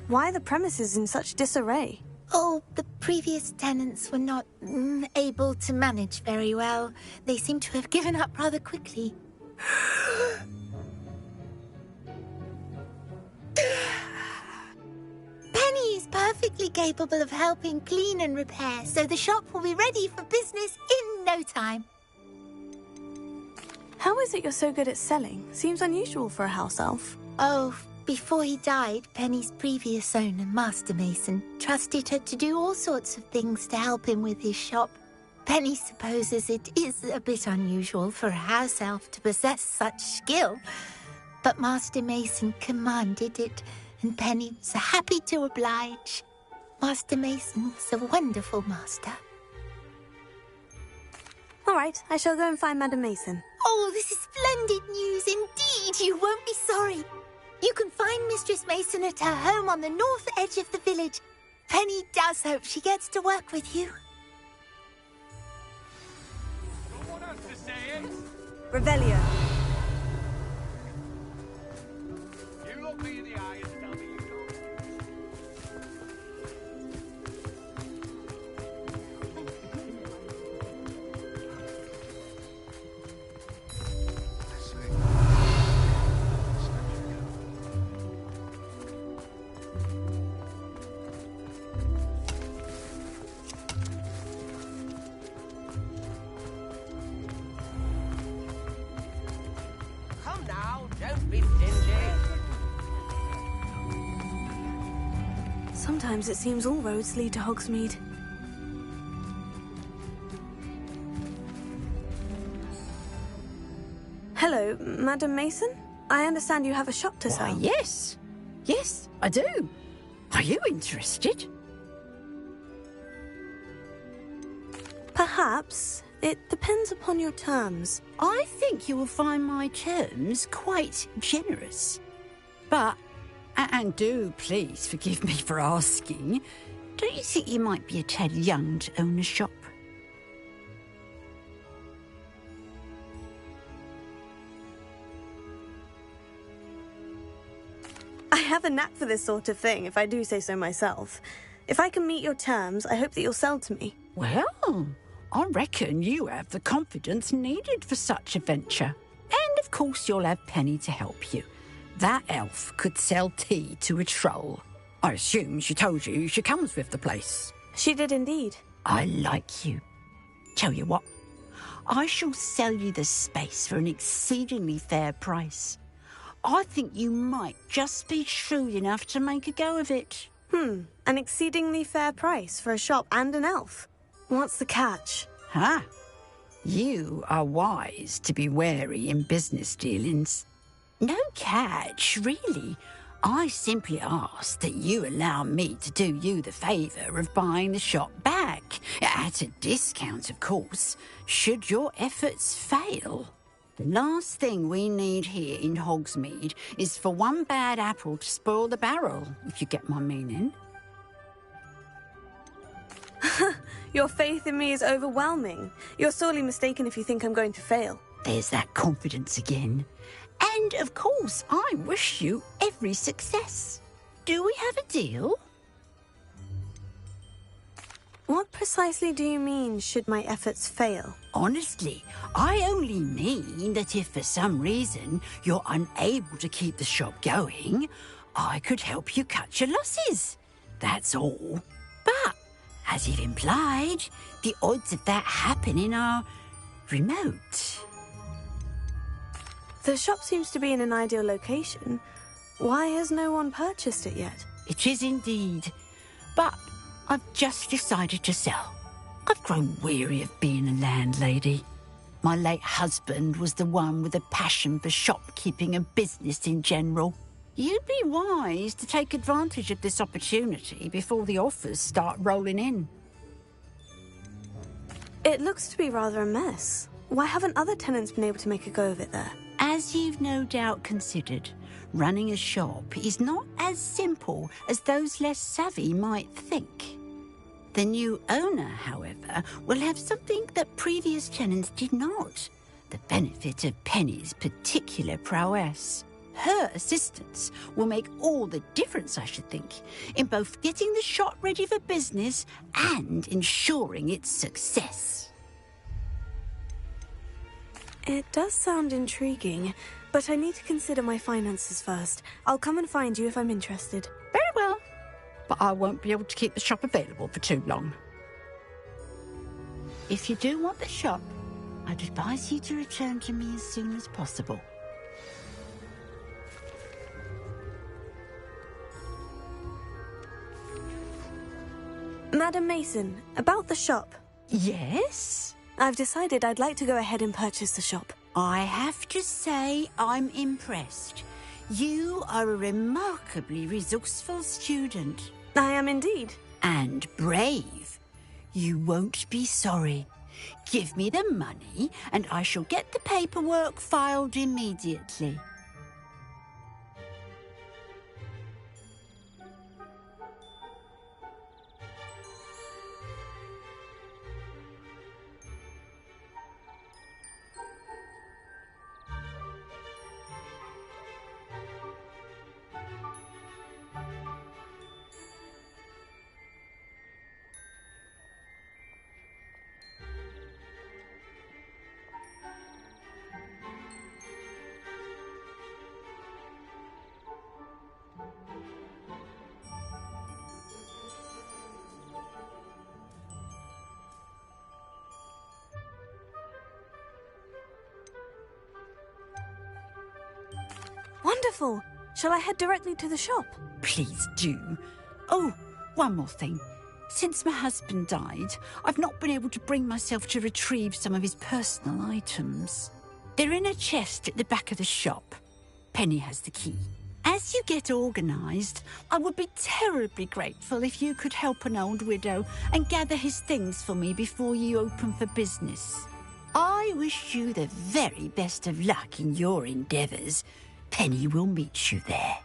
Why are the premises in such disarray? Oh, the previous tenants were not able to manage very well. They seem to have given up rather quickly. Penny is perfectly capable of helping clean and repair, so the shop will be ready for business in no time. How is it you're so good at selling? Seems unusual for a house elf. Oh, before he died, Penny's previous owner, Master Mason, trusted her to do all sorts of things to help him with his shop. Penny supposes it is a bit unusual for a house elf to possess such skill, but Master Mason commanded it, and Penny was happy to oblige. Master Mason was a wonderful master. All right, I shall go and find Madam Mason. Oh, this is splendid news indeed. You won't be sorry. You can find Mistress Mason at her home on the north edge of the village. Penny does hope she gets to work with you. Someone has to say it. Revelio. You look me in the eye and tell me you know. Come now, don't be stingy. Sometimes it seems all roads lead to Hogsmeade. Hello, Madam Mason? I understand you have a shop to sell. Why, yes. Yes, I do. Are you interested? Perhaps. It depends upon your terms. I think you will find my terms quite generous. But, and do please forgive me for asking, don't you think you might be a tad young to own a shop? I have a knack for this sort of thing, if I do say so myself. If I can meet your terms, I hope that you'll sell to me. Well, I reckon you have the confidence needed for such a venture. And of course you'll have Penny to help you. That elf could sell tea to a troll. I assume she told you she comes with the place. She did indeed. I like you. Tell you what, I shall sell you the space for an exceedingly fair price. I think you might just be shrewd enough to make a go of it. An exceedingly fair price for a shop and an elf. What's the catch? Ah, You are wise to be wary in business dealings. No catch, really. I simply ask that you allow me to do you the favour of buying the shop back, at a discount, of course, should your efforts fail. The last thing we need here in Hogsmeade is for one bad apple to spoil the barrel, if you get my meaning. Your faith in me is overwhelming. You're sorely mistaken if you think I'm going to fail. There's that confidence again. And, of course, I wish you every success. Do we have a deal? What precisely do you mean, should my efforts fail? Honestly, I only mean that if for some reason you're unable to keep the shop going, I could help you cut your losses. That's all. But, as you've implied, the odds of that happening are remote. The shop seems to be in an ideal location. Why has no one purchased it yet? It is indeed. But I've just decided to sell. I've grown weary of being a landlady. My late husband was the one with a passion for shopkeeping and business in general. You'd be wise to take advantage of this opportunity before the offers start rolling in. It looks to be rather a mess. Why haven't other tenants been able to make a go of it there? As you've no doubt considered, running a shop is not as simple as those less savvy might think. The new owner, however, will have something that previous tenants did not, the benefit of Penny's particular prowess. Her assistance will make all the difference, I should think, in both getting the shop ready for business and ensuring its success. It does sound intriguing, but I need to consider my finances first. I'll come and find you if I'm interested. Very well, but I won't be able to keep the shop available for too long. If you do want the shop, I'd advise you to return to me as soon as possible. Madam Mason, about the shop. Yes? I've decided I'd like to go ahead and purchase the shop. I have to say I'm impressed. You are a remarkably resourceful student. I am indeed. And brave. You won't be sorry. Give me the money and I shall get the paperwork filed immediately. Wonderful! Shall I head directly to the shop? Please do. Oh, one more thing. Since my husband died, I've not been able to bring myself to retrieve some of his personal items. They're in a chest at the back of the shop. Penny has the key. As you get organised, I would be terribly grateful if you could help an old widow and gather his things for me before you open for business. I wish you the very best of luck in your endeavours. Penny will meet you there.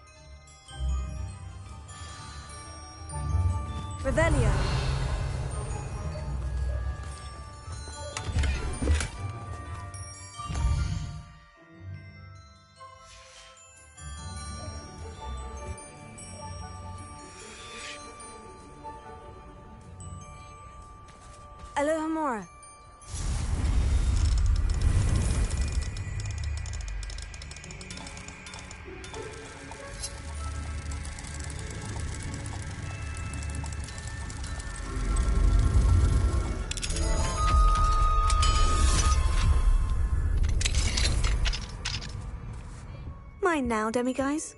Revelio. Alohomora. Mine now, demiguise.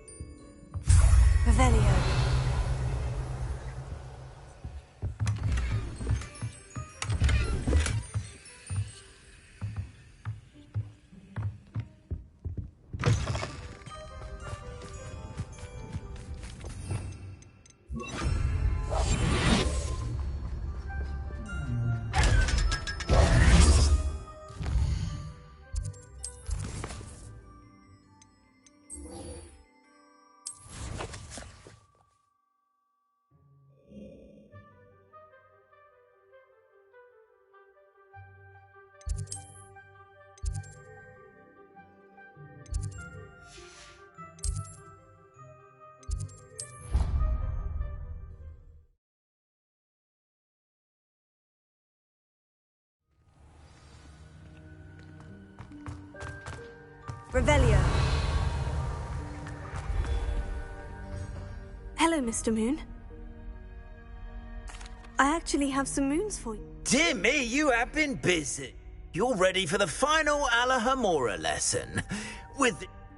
Revelio. Revelio. Hello, Mr. Moon. I actually have some moons for you. Dear me, you have been busy. You're ready for the final Alahamora lesson.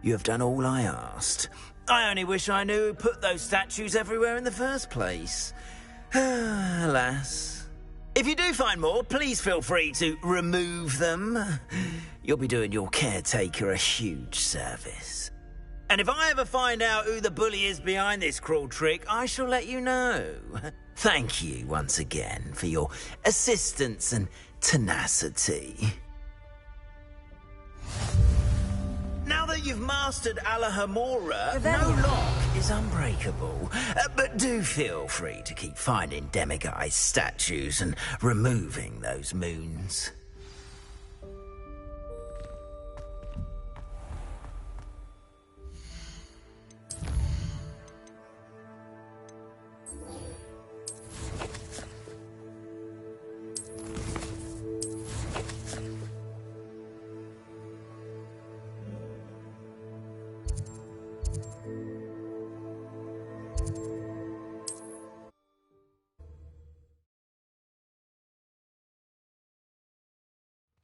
You have done all I asked. I only wish I knew who put those statues everywhere in the first place. Alas. If you do find more, please feel free to remove them. You'll be doing your caretaker a huge service. And if I ever find out who the bully is behind this cruel trick, I shall let you know. Thank you once again for your assistance and tenacity. Now that you've mastered Alahamora, no lock is unbreakable. But do feel free to keep finding demiguise statues and removing those moons.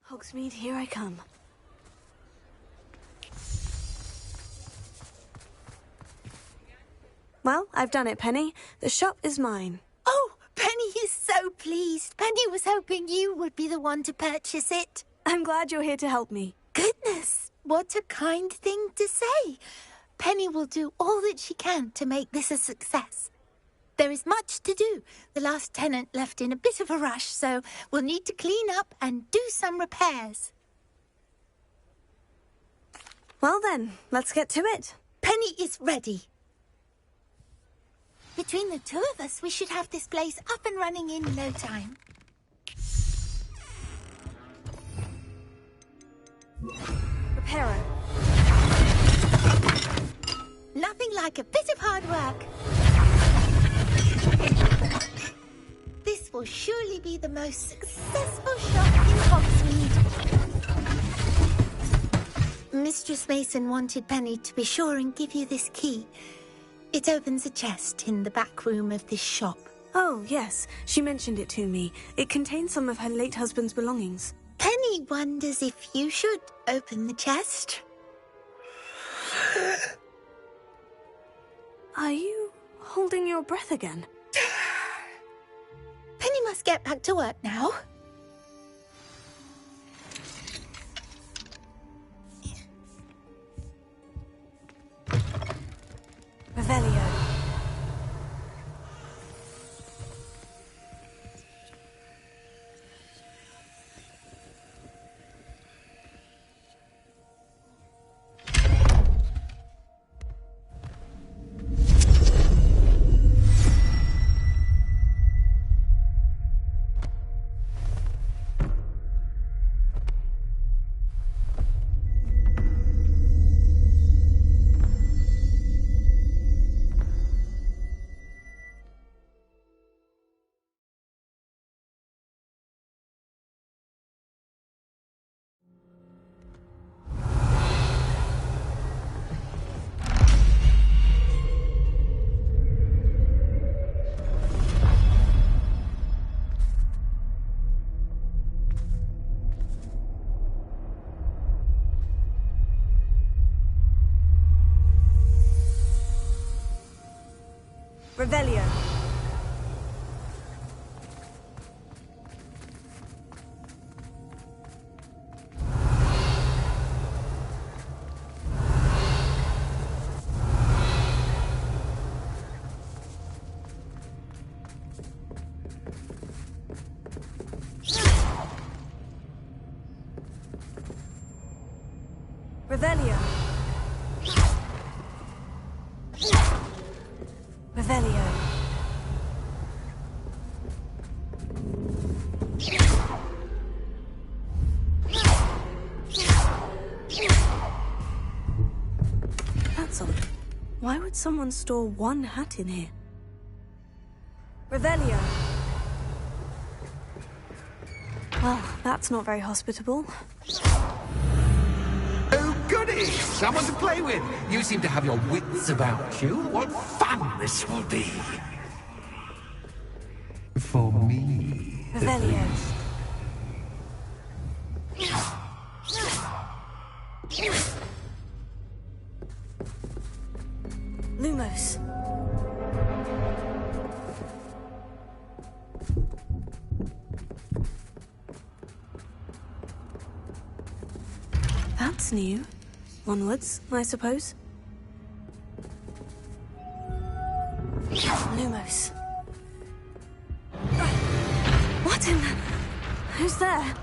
Hogsmeade, here I come. Well, I've done it, Penny. The shop is mine. Oh, Penny is so pleased. Penny was hoping you would be the one to purchase it. I'm glad you're here to help me. Goodness, what a kind thing to say. Penny will do all that she can to make this a success. There is much to do. The last tenant left in a bit of a rush, so we'll need to clean up and do some repairs. Well then, let's get to it. Penny is ready. Between the two of us, we should have this place up and running in no time. Repairer. Nothing like a bit of hard work. This will surely be the most successful shop in Hogsmeade. Mistress Mason wanted Penny to be sure and give you this key. It opens a chest in the back room of this shop. Oh, yes. She mentioned it to me. It contains some of her late husband's belongings. Penny wonders if you should open the chest. Are you holding your breath again? Penny must get back to work now. Revelio. Revelio. Revelio. Revelio. That's odd. Why would someone store one hat in here? Revelio. Well, that's not very hospitable. Oh, goody! Finally! Someone to play with! You seem to have your wits about you. What fun this will be! For me. Revelio. Lumos. That's new. Onwards, I suppose. Lumos. What in the... Who's there?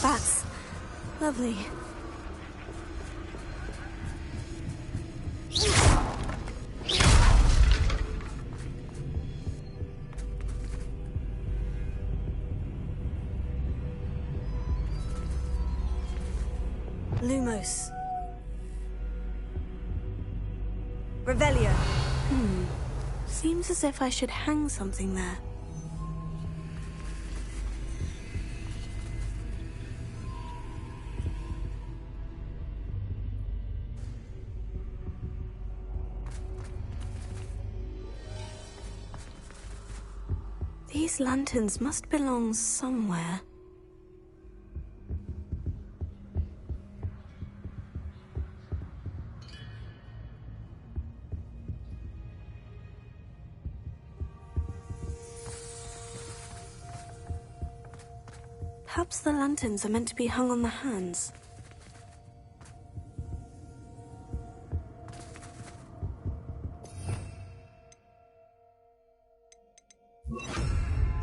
That's lovely. Lumos. Revelio. Seems as if I should hang something there. These lanterns must belong somewhere. Perhaps the lanterns are meant to be hung on the hands.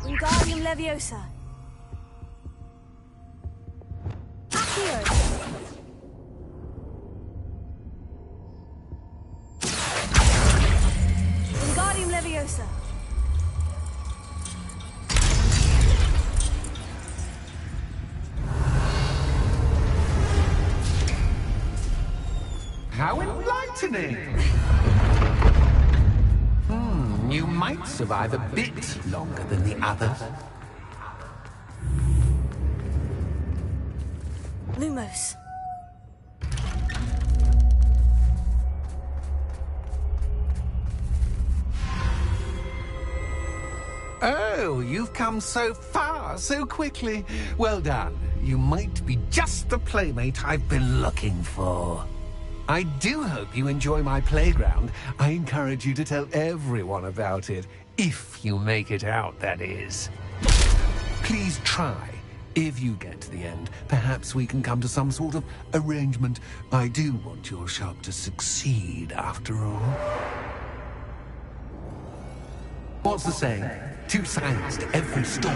Wingardium Leviosa. Accio. Wingardium Leviosa. How enlightening! You might survive a bit longer than the others. Lumos. Oh, you've come so far, so quickly. Well done. You might be just the playmate I've been looking for. I do hope you enjoy my playground. I encourage you to tell everyone about it. If you make it out, that is. Please try. If you get to the end, perhaps we can come to some sort of arrangement. I do want your shop to succeed, after all. What's the saying? Two sides to every story.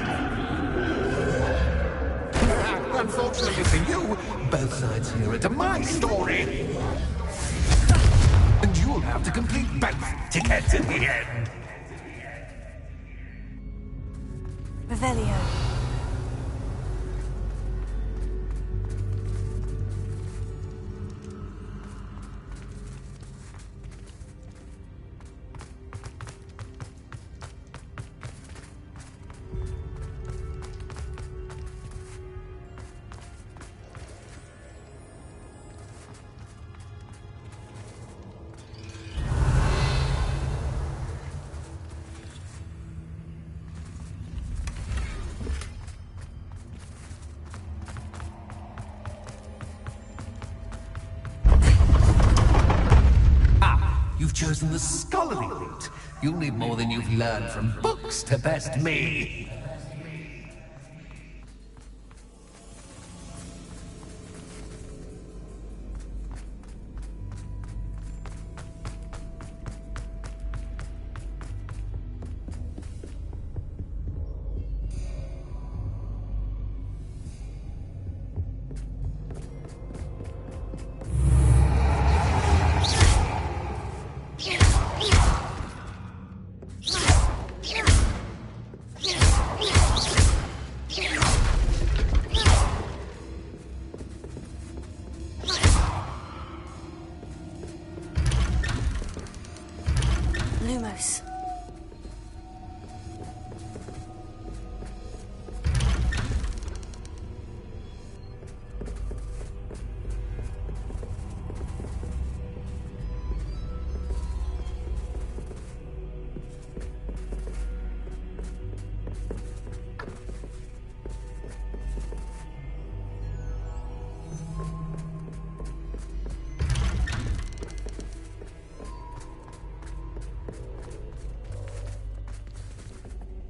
Unfortunately for you, both sides here are to my story. And you'll have to complete both to get to the end. Revelio. You've chosen the scholarly route. You'll need more than you've learned from books to best me. Lumos.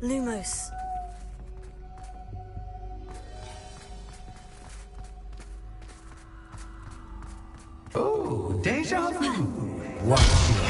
Lumos. Oh, deja vu. What's your...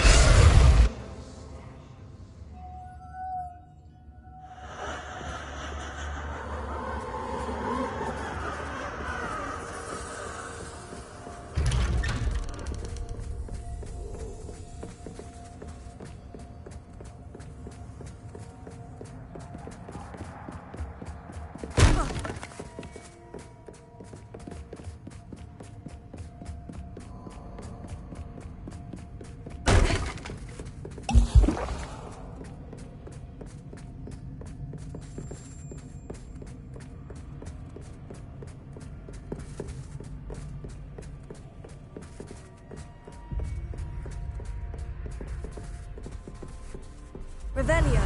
Revelio.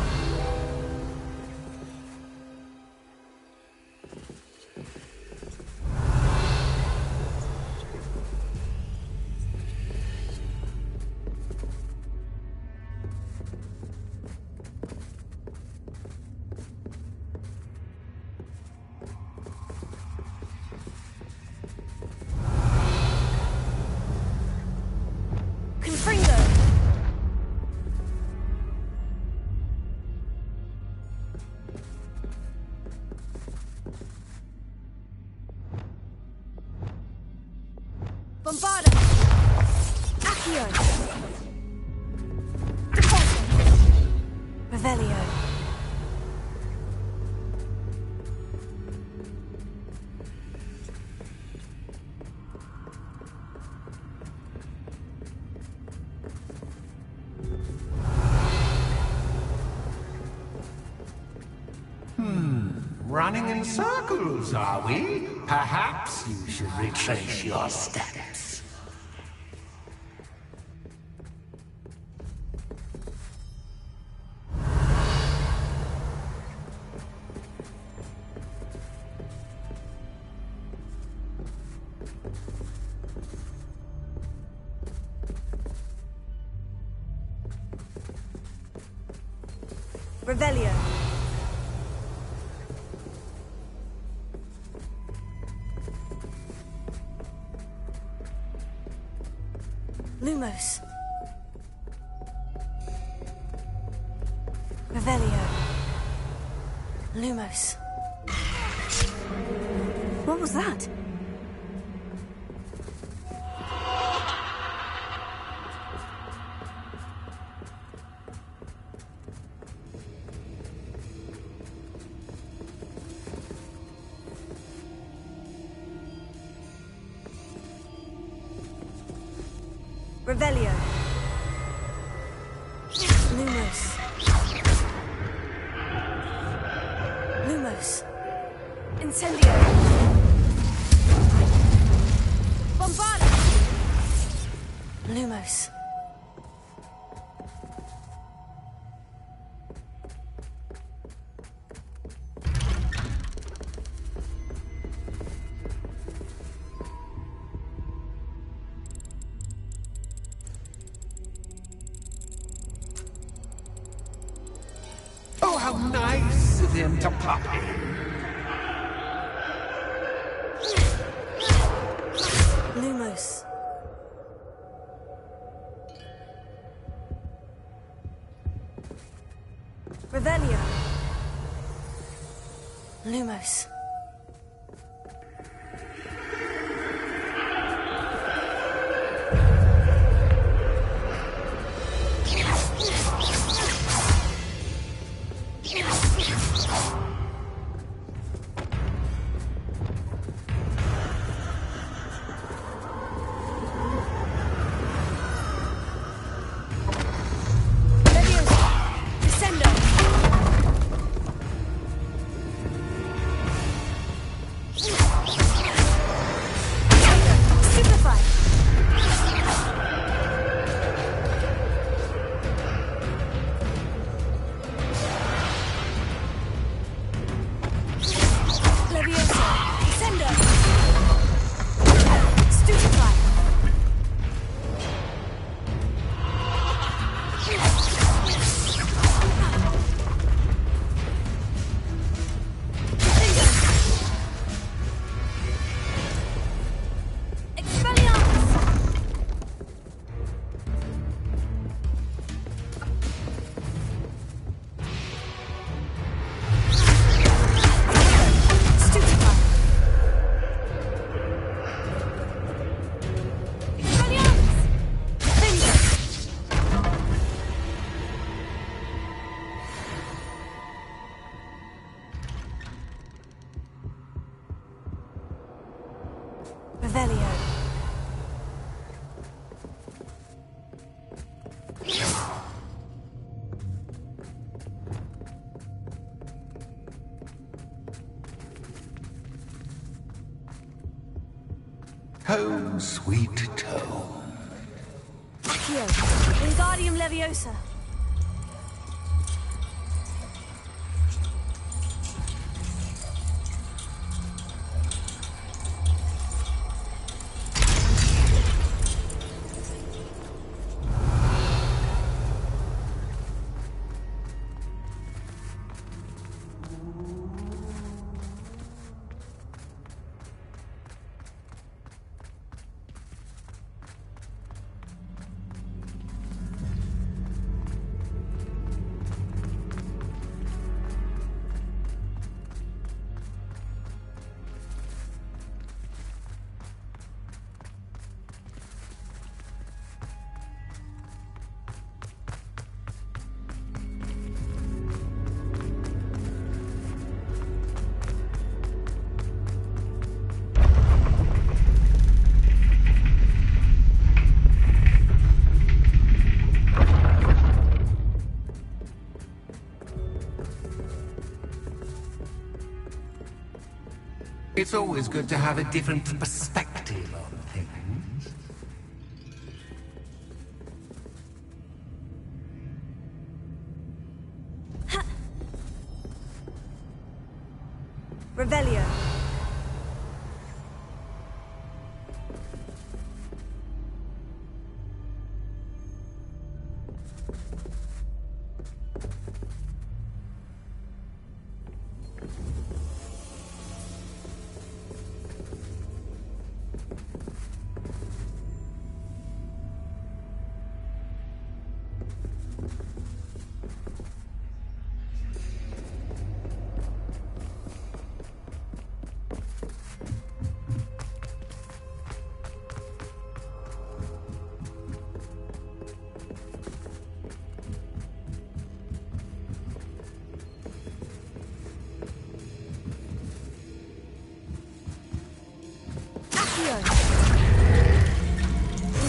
Confringo. Bombarda! Accio! Revelio. Running in circles, are we? Perhaps you should retrace your steps. Revelio. Lumos. Revelio. Lumos. What was that? Revelio. Lumos. Lumos. Incendio. Bombarda. Lumos. Oh, how nice of him to pop in. Lumos. Revelio. Lumos. Revelio. Home sweet home. Accio, Wingardium Leviosa. It's always good to have a different perspective on things. Revelio.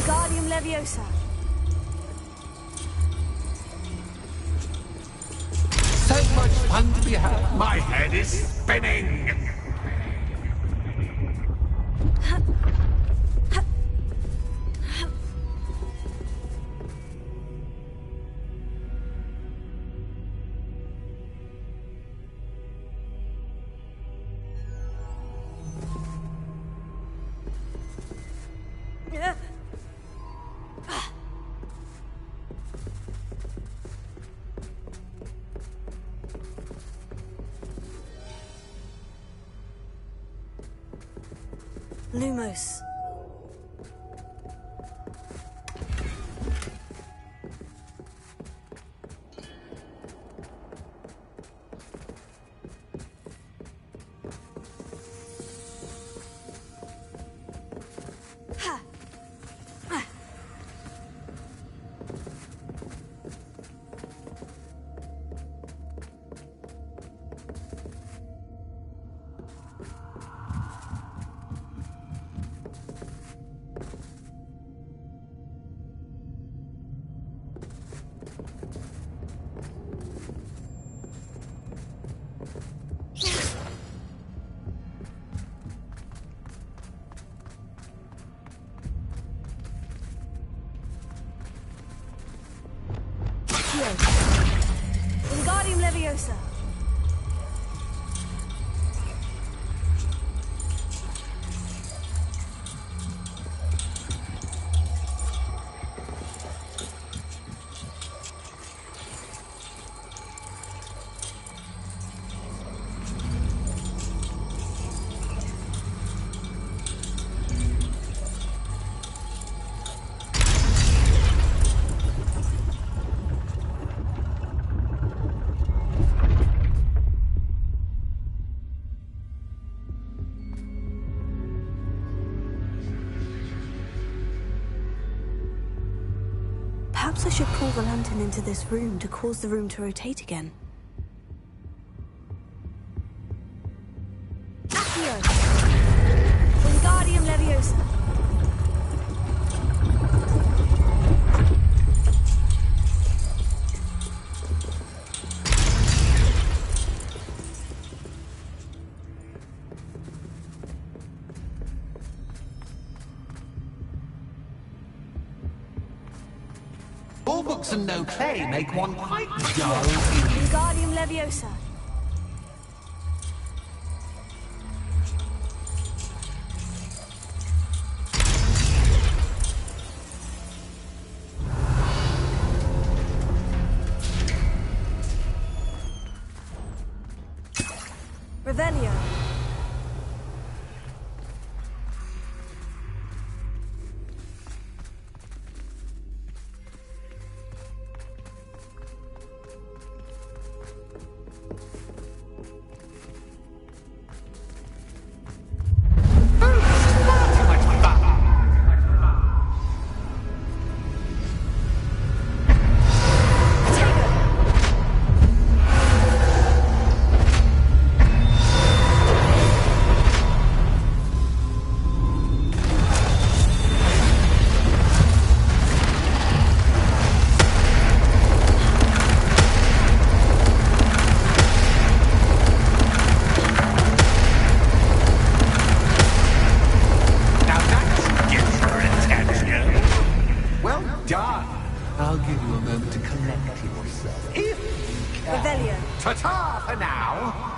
Wingardium Leviosa. So much fun to be had. My head is spinning. Lumos. Wingardium Leviosa. Perhaps I should pull the lantern into this room to cause the room to rotate again. Accio. Wingardium Leviosa. All books and no play make one quite dull. Wingardium Leviosa. Revelio. I'll give you a moment to collect yourself, if you can. Revelio. Ta-ta for now!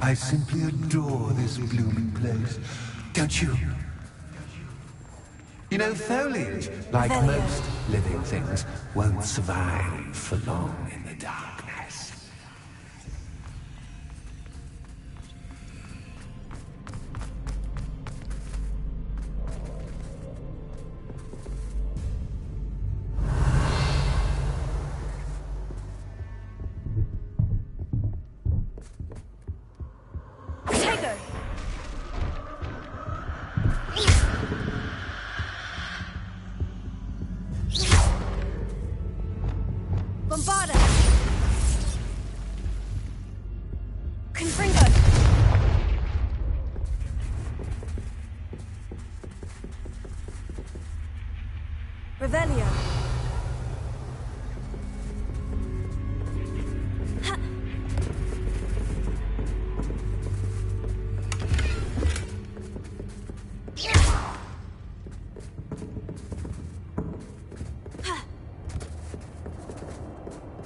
I simply adore this blooming place, don't you? You know, foliage, like most living things, won't survive for long in the darkness. Bombarda! Confringo! Revelio!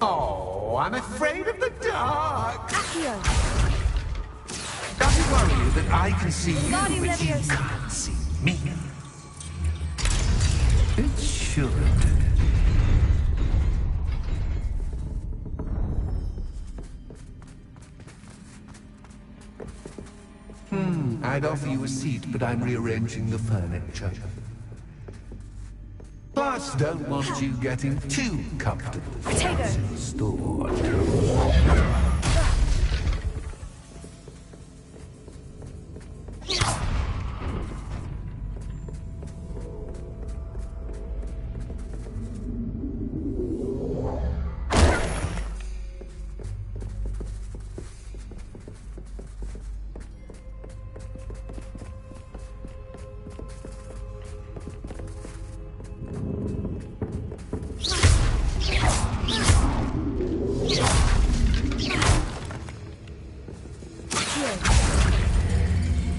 Oh, I'm afraid of the dark. Accio! Does it worry you that I can see you, Wingardium but you Leviosa. can't see me? It should. I'd offer you a seat, but I'm rearranging the furniture. Plus, don't want you getting too comfortable. Potato. Stored.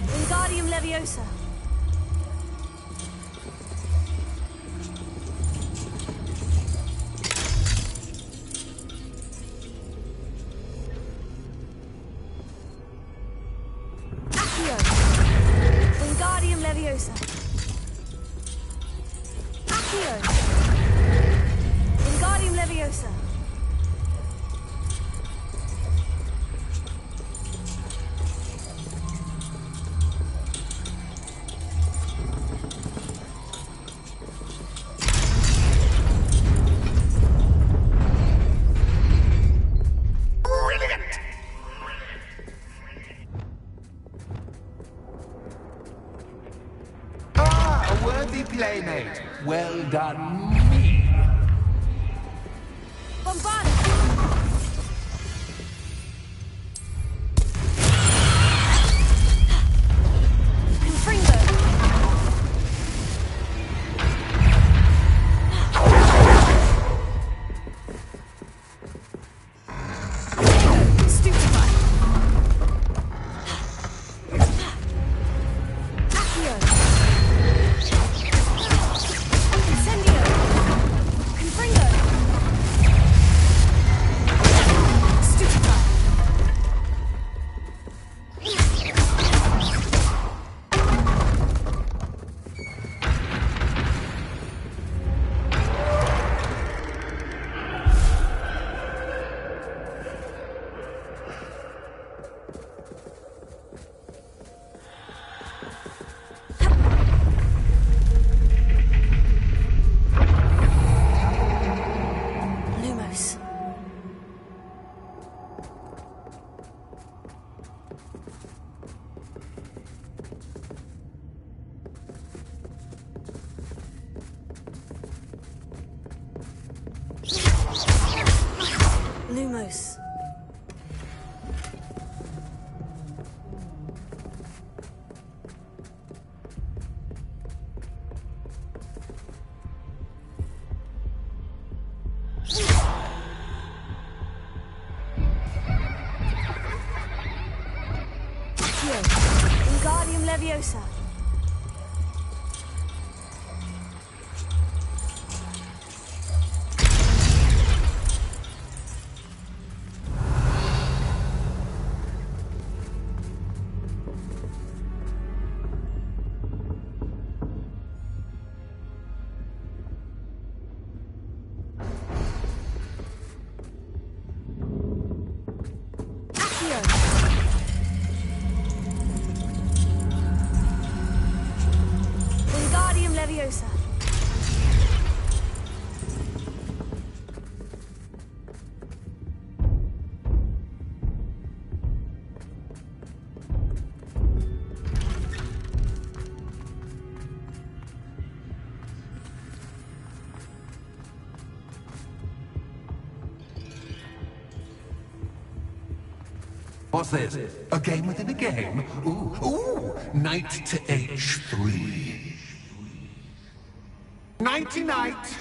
Wingardium Leviosa. Accio. Wingardium Leviosa. Accio. Wingardium Leviosa. A worthy worthy playmate. Well done, me. Bombarded! Confringo! Stupefy! Accio! Incendio! Confringo! Stupefy! Lumos. Lumos. Accio. Wingardium Leviosa. Accio. Wingardium Leviosa. What's this? A game within a game? Ooh, knight to h3. Nighty-night!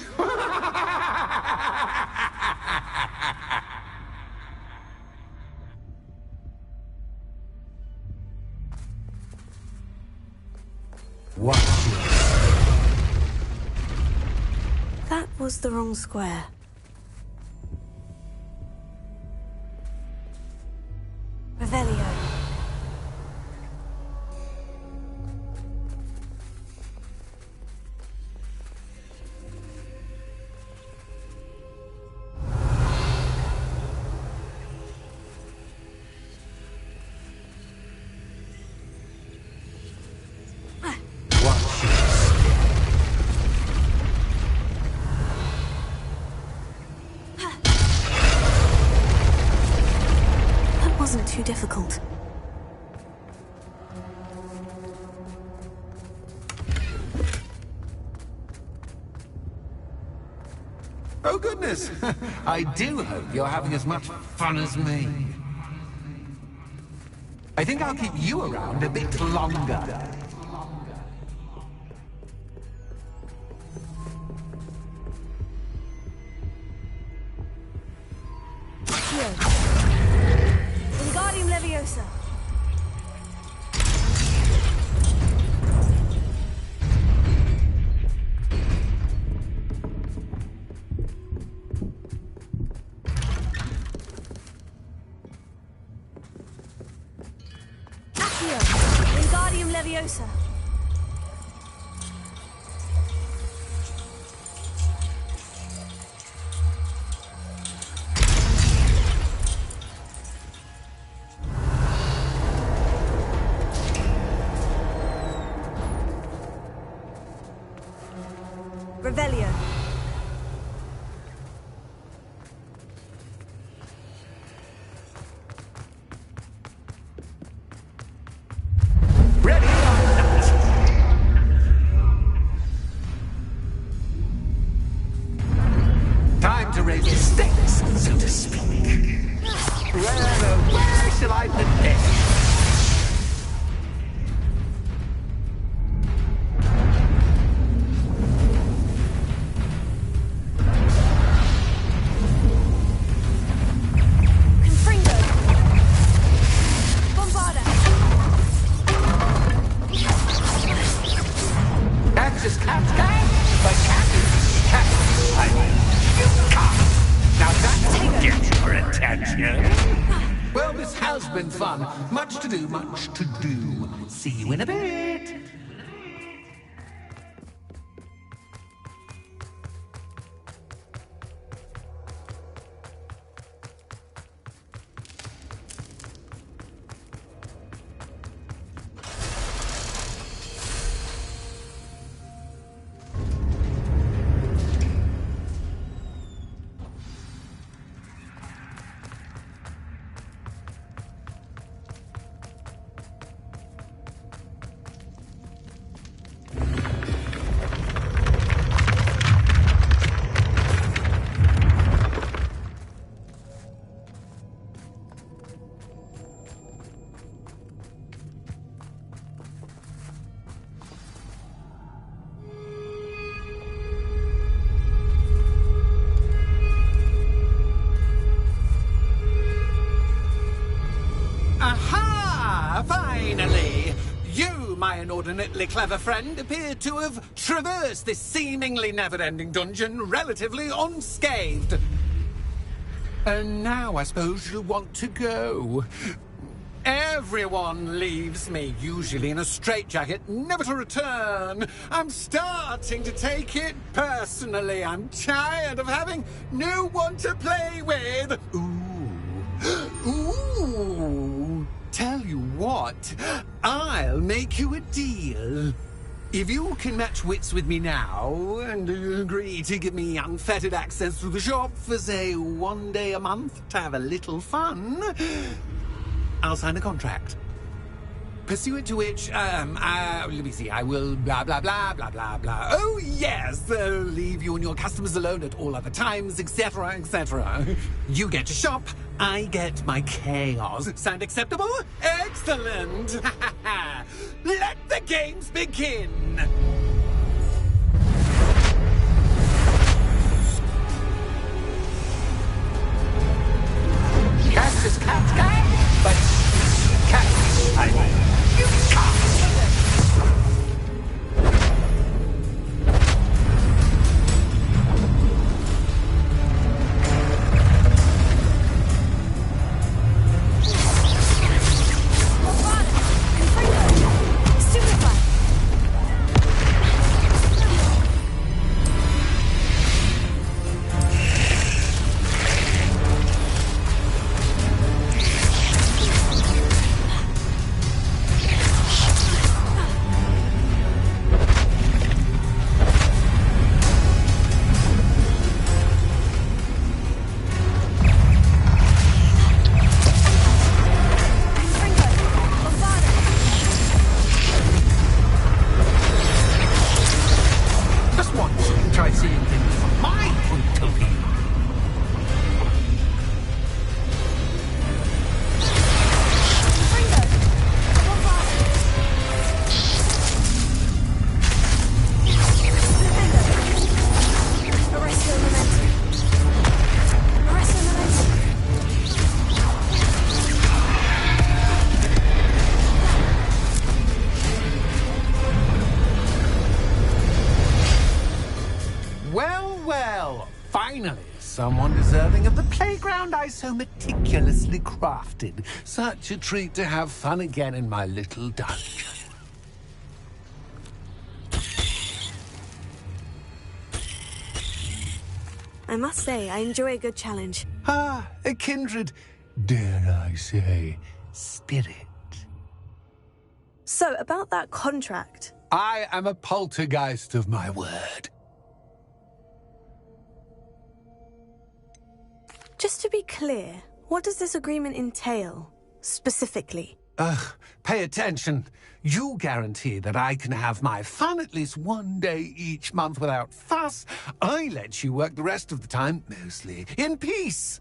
Watch this. That was the wrong square. Revelio. Watch this. That wasn't too difficult. Oh, goodness! I do hope you're having as much fun as me. I think I'll keep you around a bit longer. Accio. Wingardium Leviosa. Accio. Wingardium Leviosa. Revelio. Ready or not? been fun. Much to do, much to do. See you in a bit. Aha! Finally! You, my inordinately clever friend, appear to have traversed this seemingly never-ending dungeon relatively unscathed. And now I suppose you'll want to go. Everyone leaves me, usually in a straitjacket, never to return. I'm starting to take it personally. I'm tired of having no one to play with. Ooh. Tell you what, I'll make you a deal. If you can match wits with me now and agree to give me unfettered access to the shop for, say, 1 day a month to have a little fun, I'll sign a contract. Pursuant to which, let me see, I will blah, blah, blah, blah, blah, blah. Oh, yes, leave you and your customers alone at all other times, etc., etc. You get to shop, I get my chaos. Sound acceptable? Excellent! Let the games begin! Cast is cat guy, but cat you can't. Finally, someone deserving of the playground I so meticulously crafted. Such a treat to have fun again in my little dungeon. I must say, I enjoy a good challenge. Ah, a kindred, dare I say, spirit. So, about that contract. I am a poltergeist of my word. Just to be clear, what does this agreement entail, specifically? Pay attention. You guarantee that I can have my fun at least 1 day each month without fuss. I let you work the rest of the time, mostly in peace.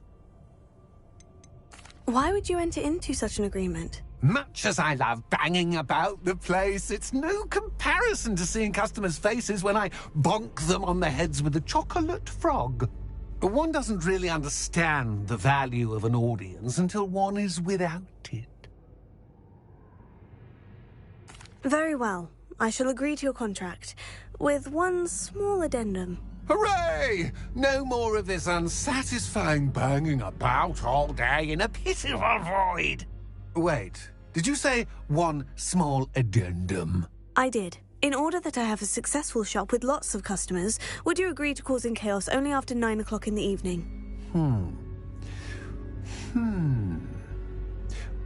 Why would you enter into such an agreement? Much as I love banging about the place, it's no comparison to seeing customers' faces when I bonk them on the heads with a chocolate frog. One doesn't really understand the value of an audience until one is without it. Very well. I shall agree to your contract, with one small addendum. Hooray! No more of this unsatisfying banging about all day in a pitiful void. Wait, did you say one small addendum? I did. In order that I have a successful shop with lots of customers, would you agree to causing chaos only after 9 o'clock in the evening?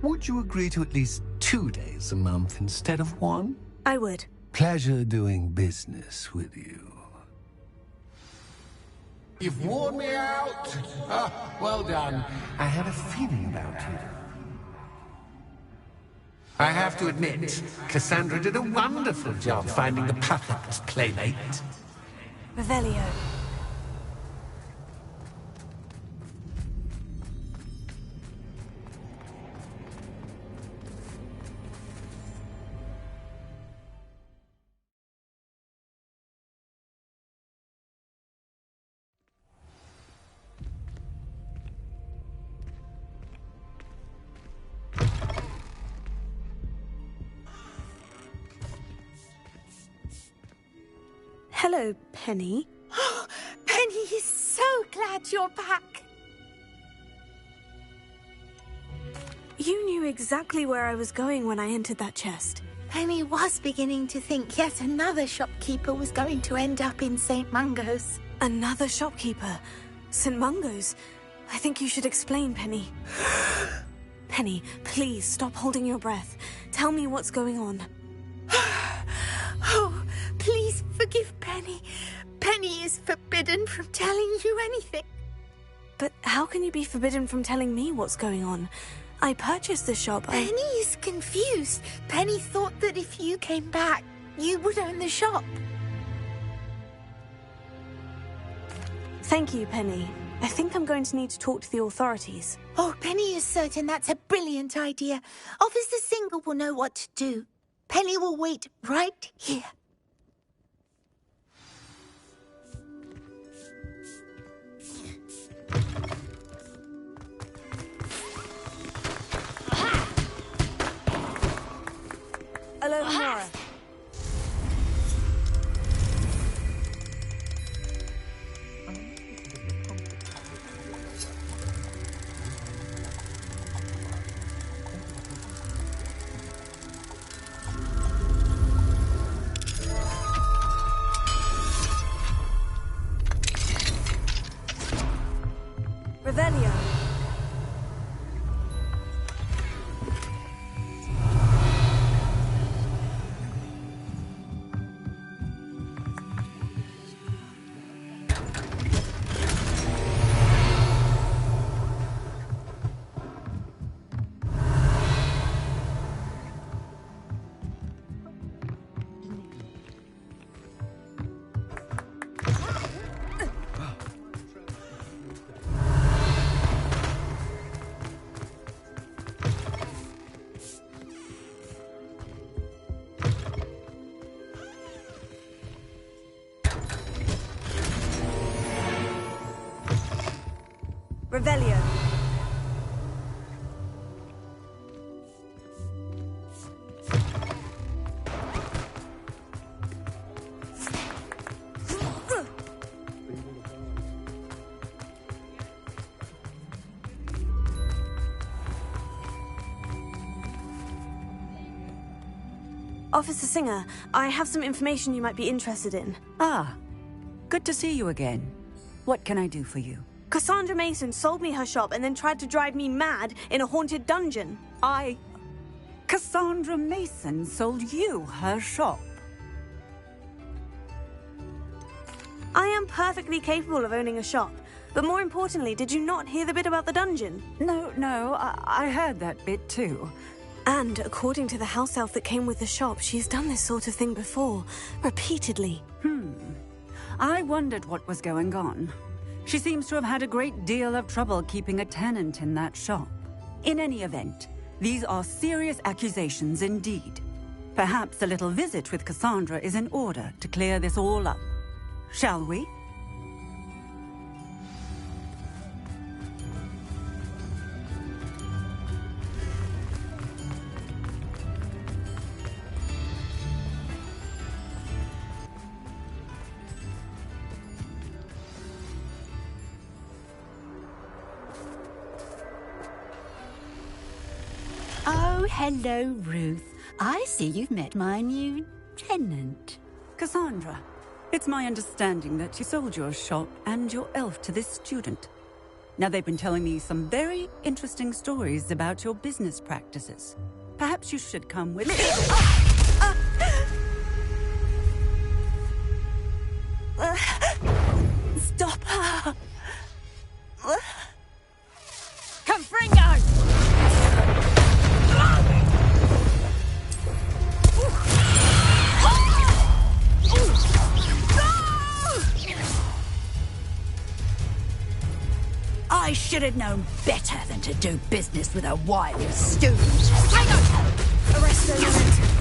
Would you agree to at least 2 days a month instead of 1? I would. Pleasure doing business with you. You've worn me out. Well done. I had a feeling about you. I have to admit, Cassandra did a wonderful job finding the perfect playmate. Revelio. Hello, Penny. Penny is so glad you're back. You knew exactly where I was going when I entered that chest. Penny was beginning to think yet another shopkeeper was going to end up in St. Mungo's. Another shopkeeper? St. Mungo's? I think you should explain, Penny. Penny, please stop holding your breath. Tell me what's going on. Oh, please forgive Penny. Penny is forbidden from telling you anything. But how can you be forbidden from telling me what's going on? I purchased the shop. Penny is confused. Penny thought that if you came back, you would own the shop. Thank you, Penny. I think I'm going to need to talk to the authorities. Oh, Penny is certain that's a brilliant idea. Officer Singer will know what to do. Penny will wait right here. Hello, Nora. Revelio. Revelio. Officer Singer, I have some information you might be interested in. Ah, good to see you again. What can I do for you? Cassandra Mason sold me her shop and then tried to drive me mad in a haunted dungeon. Cassandra Mason sold you her shop? I am perfectly capable of owning a shop. But more importantly, did you not hear the bit about the dungeon? No, I heard that bit too. And according to the house elf that came with the shop, she's done this sort of thing before. Repeatedly. I wondered what was going on. She seems to have had a great deal of trouble keeping a tenant in that shop. In any event, these are serious accusations indeed. Perhaps a little visit with Cassandra is in order to clear this all up. Shall we? hello, Ruth. I see you've met my new tenant. Cassandra, it's my understanding that you sold your shop and your elf to this student. Now, they've been telling me some very interesting stories about your business practices. Perhaps you should come with me. Stop her! Confringo! I should have known better than to do business with a wily student. Hang on! Arrest them.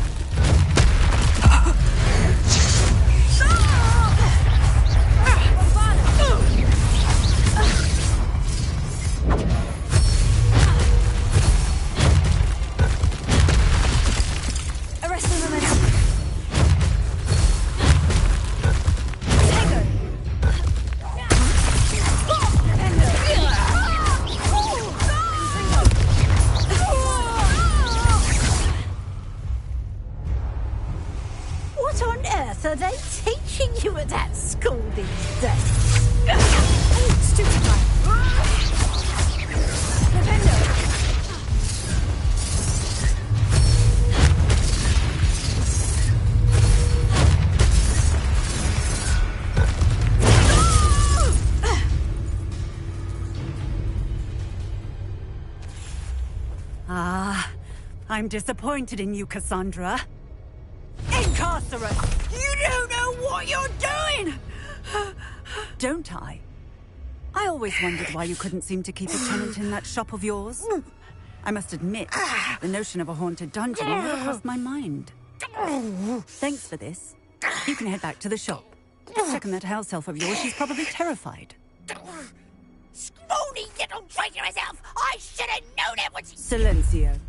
What on earth are they teaching you at that school these days? Stupid guy. I'm disappointed in you, Cassandra. Incarcerate! You don't know what you're doing! Don't I? I always wondered why you couldn't seem to keep a tenant in that shop of yours. I must admit, the notion of a haunted dungeon never crossed my mind. Thanks for this. You can head back to the shop. Check on that house elf of yours. She's probably terrified. Scrawny little traitorous elf! I should have known it was... Silencio.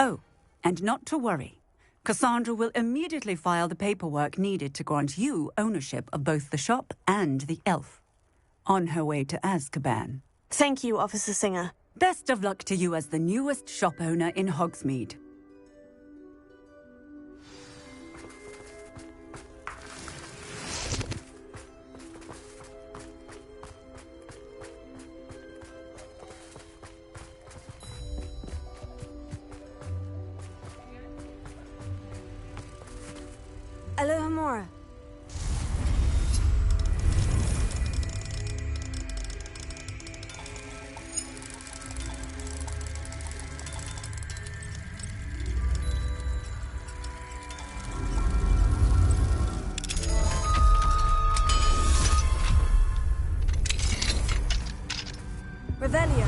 Oh, and not to worry. Cassandra will immediately file the paperwork needed to grant you ownership of both the shop and the elf. On her way to Azkaban. Thank you, Officer Singer. Best of luck to you as the newest shop owner in Hogsmeade. Alohomora. Revelio.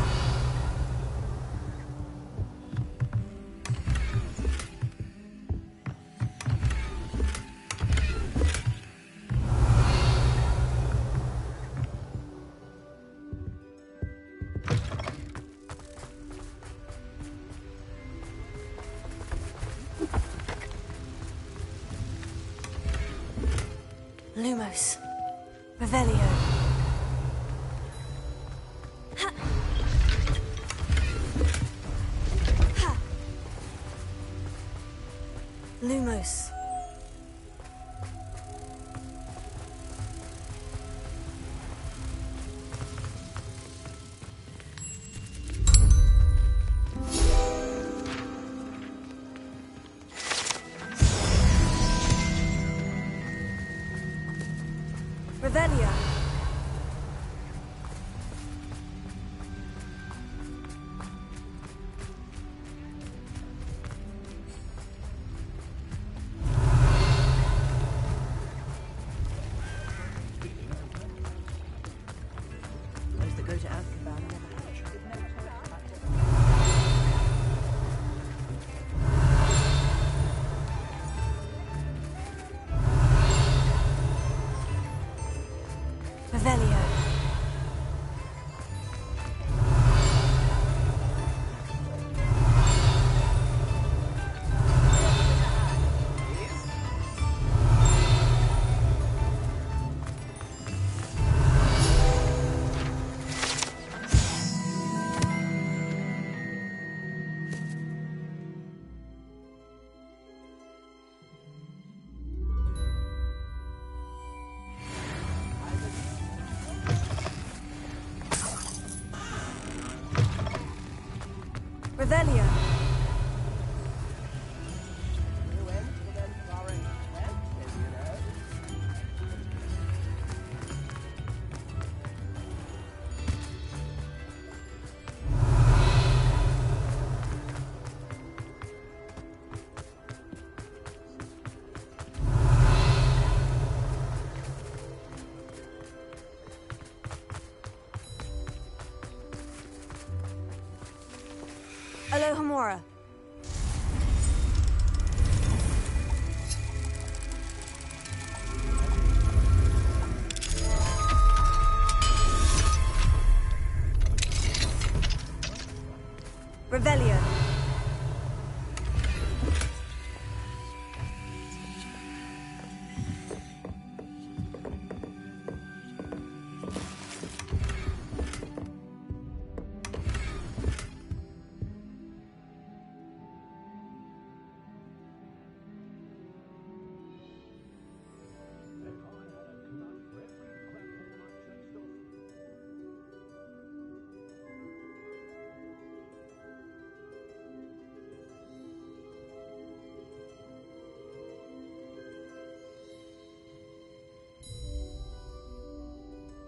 Lumos. Revelio. Ha. Ha. Lumos. Revelio. Those that go to Azkaban never hatch. Revelio. Alohomora. Revelio.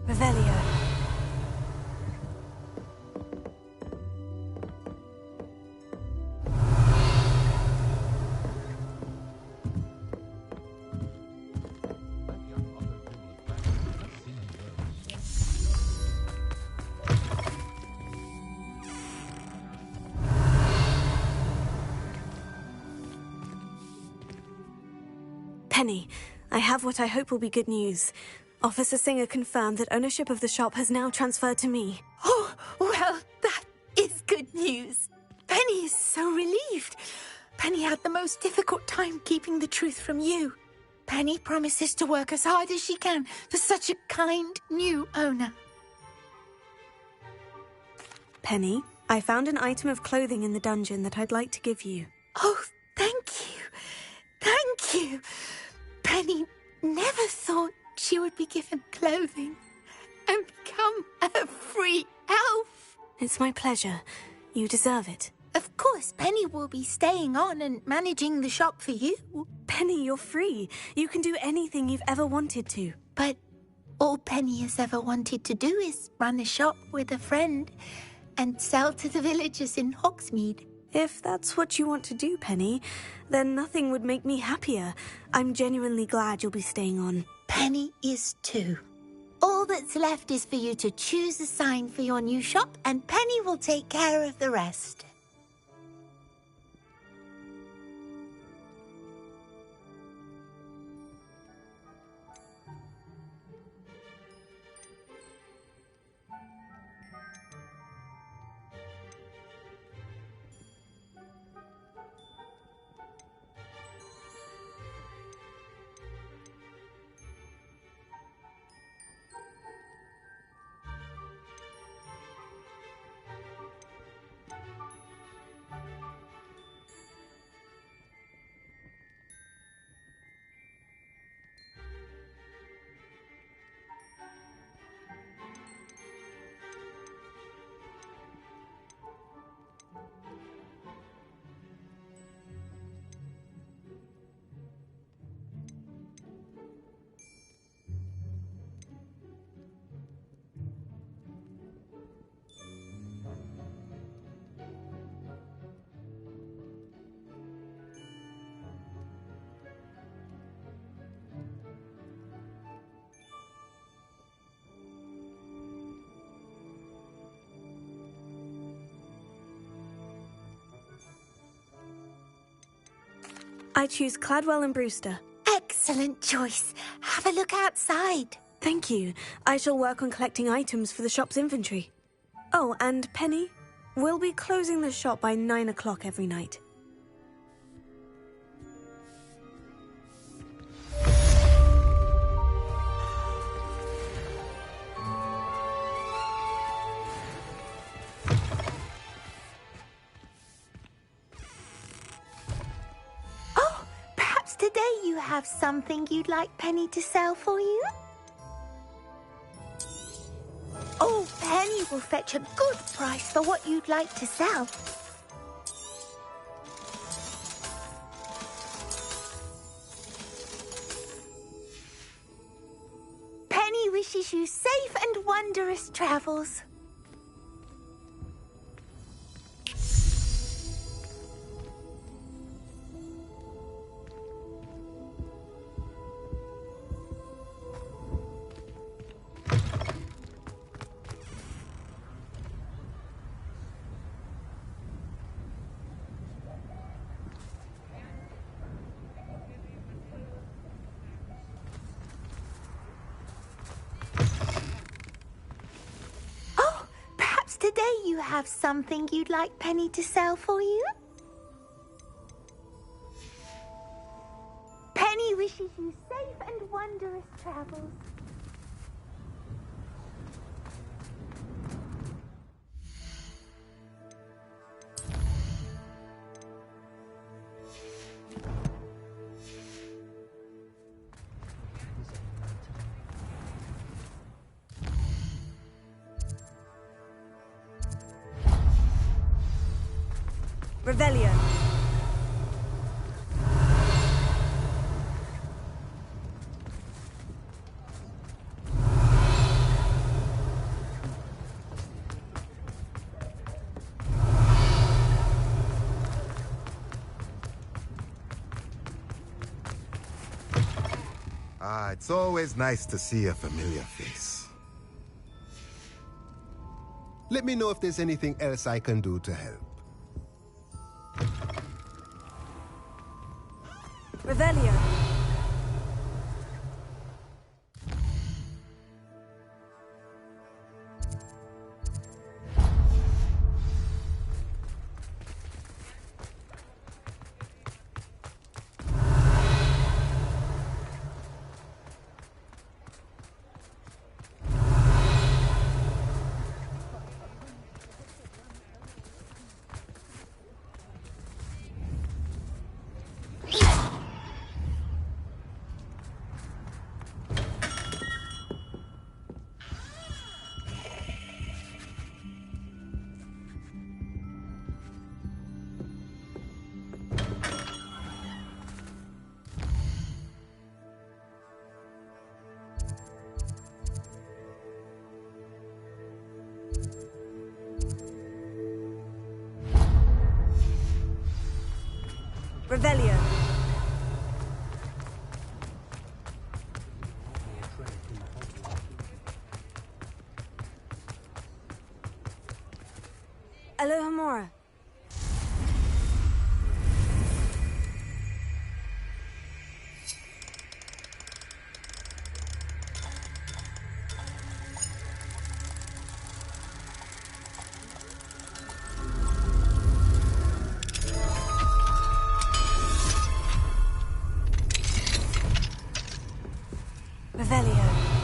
Revelio. Penny, I have what I hope will be good news. Officer Singer confirmed that ownership of the shop has now transferred to me. Oh, well, that is good news. Penny is so relieved. Penny had the most difficult time keeping the truth from you. Penny promises to work as hard as she can for such a kind new owner. Penny, I found an item of clothing in the dungeon that I'd like to give you. Oh, thank you. Thank you. Penny never thought she would be given clothing and become a free elf. It's my pleasure. You deserve it. Of course, Penny will be staying on and managing the shop for you. Penny, you're free. You can do anything you've ever wanted to. But all Penny has ever wanted to do is run a shop with a friend and sell to the villagers in Hogsmeade. If that's what you want to do, Penny, then nothing would make me happier. I'm genuinely glad you'll be staying on. Penny is too. All that's left is for you to choose a sign for your new shop, and Penny will take care of the rest. I choose Cladwell and Brewster. Excellent choice. Have a look outside. Thank you. I shall work on collecting items for the shop's inventory. Oh, and Penny, we'll be closing the shop by 9 o'clock every night. Today you have something you'd like Penny to sell for you? Oh, Penny will fetch a good price for what you'd like to sell. wishes you safe and wondrous travels. Today you have something you'd like Penny to sell for you? Penny wishes you safe and wondrous travels. Revelio. Ah, it's always nice to see a familiar face. Let me know if there's anything else I can do to help. Revelio. Revelio. Alohomora. Revelio.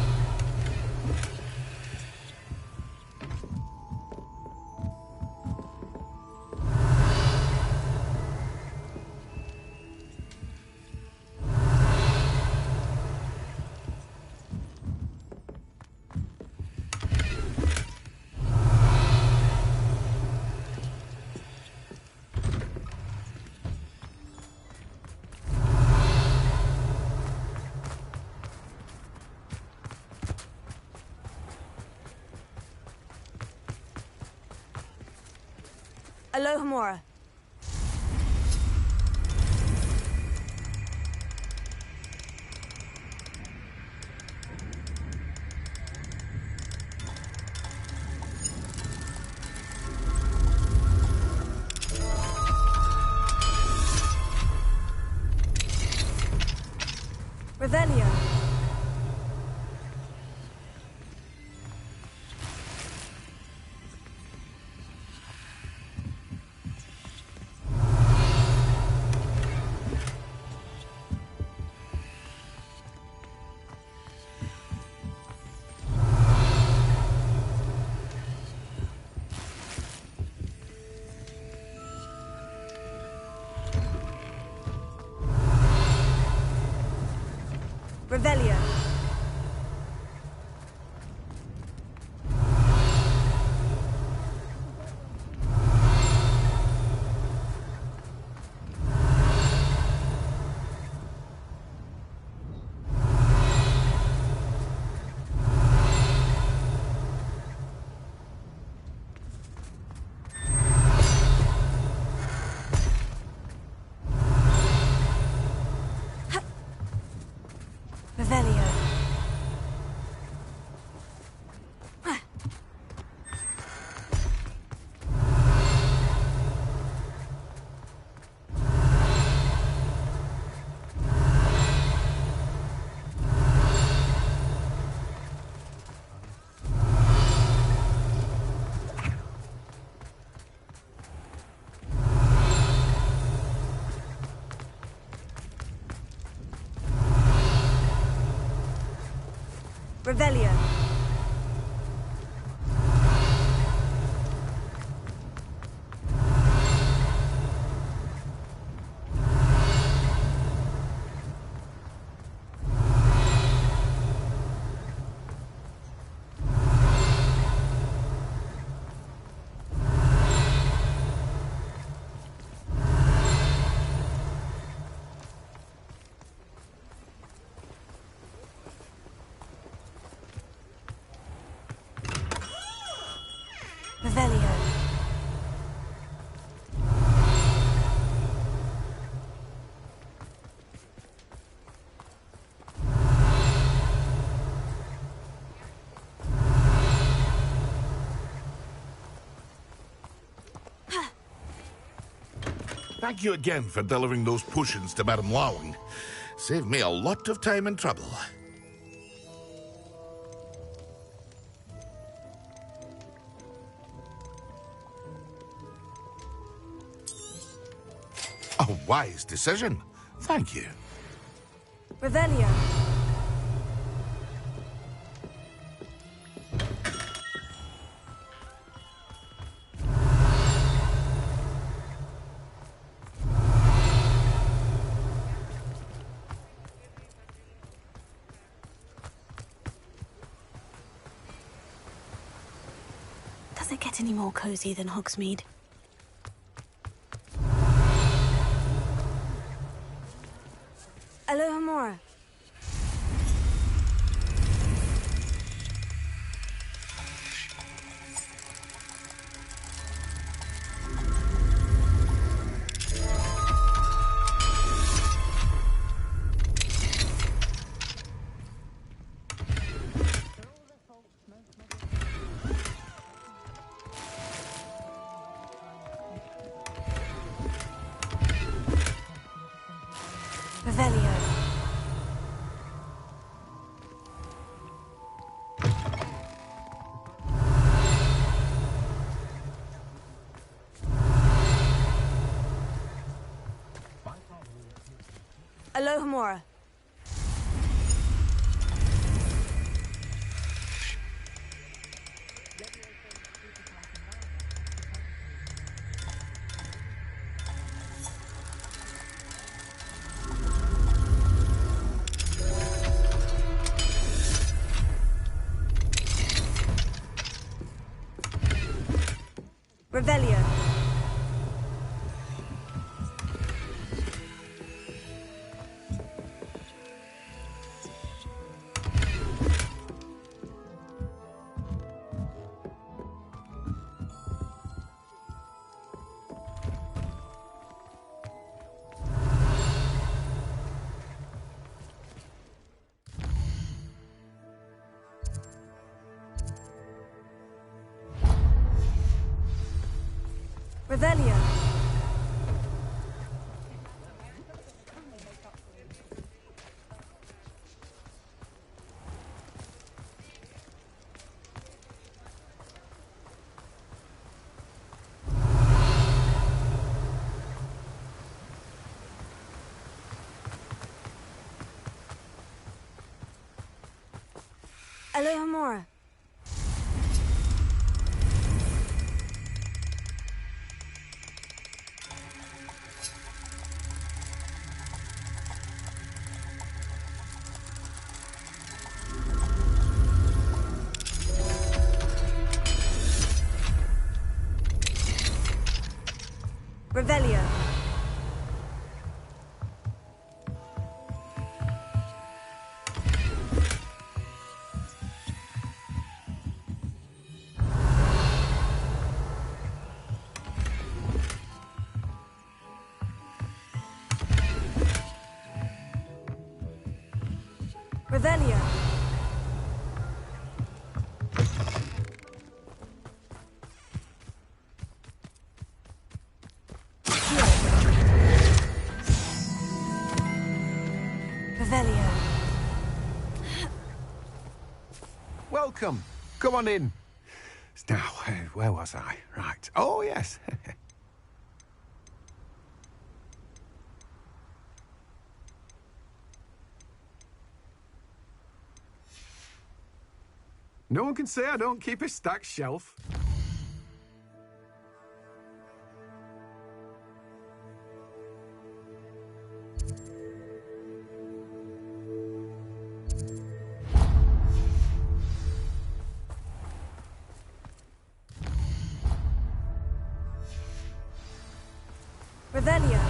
Alohomora. Revelio. Revelio. Revelio. Revelio. Thank you again for delivering those potions to Madame Lawing. Saved me a lot of time and trouble. A wise decision. Thank you. Revelio. Does it get any more cozy than Hogsmeade? Alohomora. Revelio. Alohomora. Revelio. Revelio. Alohomora. Revelio. Revelio. Revelio. Welcome. Come on in. Now, where was I? Right. Oh, yes. No one can say I don't keep a stacked shelf. Revelio.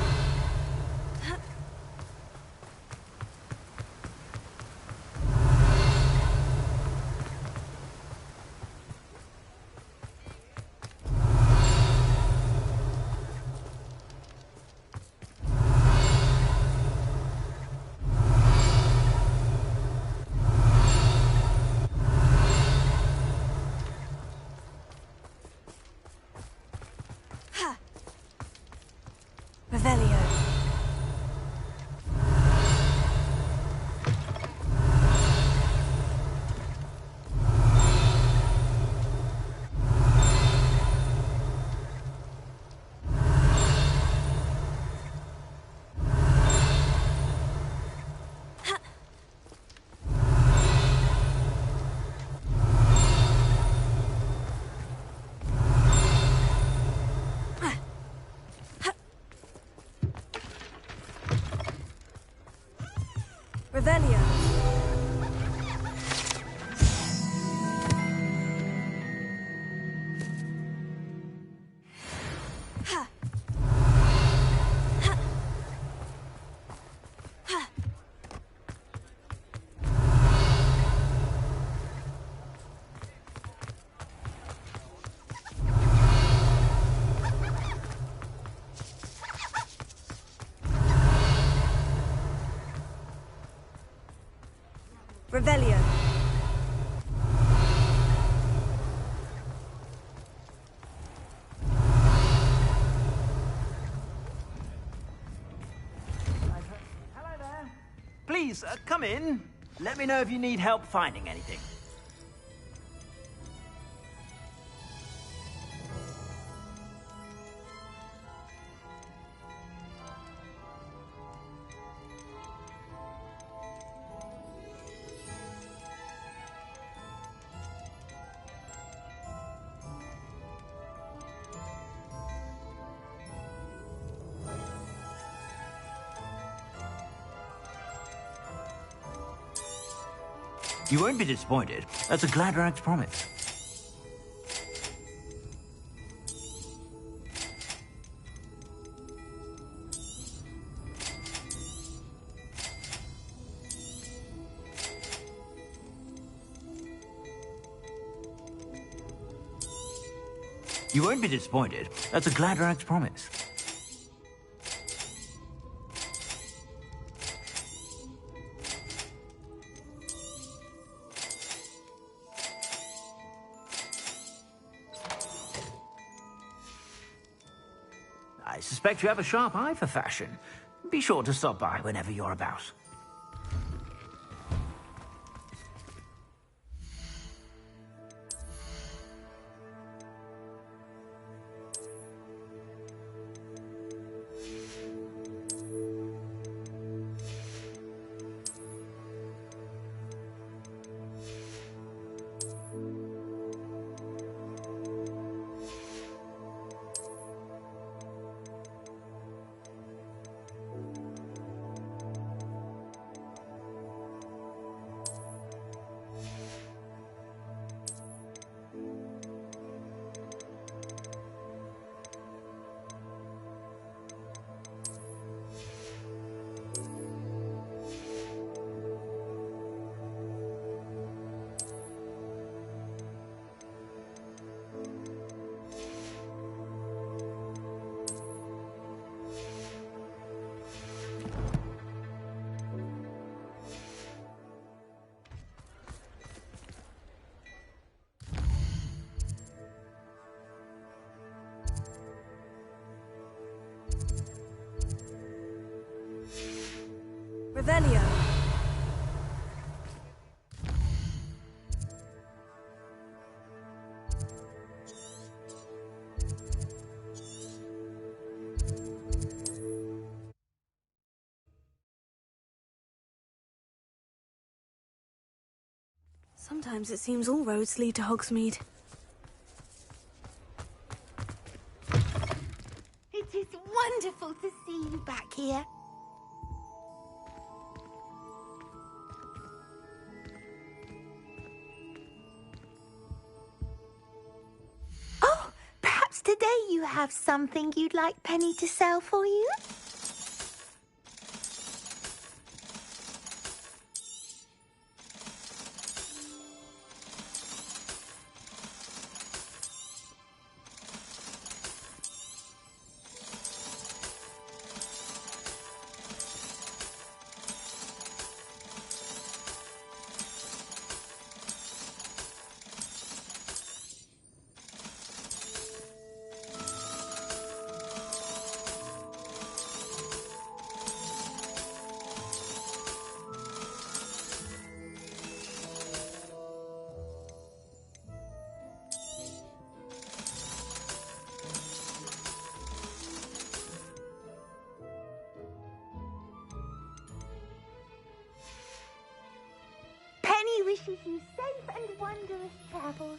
Revelio. Revelio. Ha. Ha. Ha. Revelio. Hello there. Please, come in. Let me know if you need help finding anything. You won't be disappointed. That's a Gladrag's promise. You won't be disappointed. That's a Gladrag's promise. I suspect you have a sharp eye for fashion. Be sure to stop by whenever you're about. Revelio. Sometimes it seems all roads lead to Hogsmeade. It is wonderful to see you back here. Oh, perhaps today you have something you'd like Penny to sell for you? Penny wishes you safe and wondrous travels.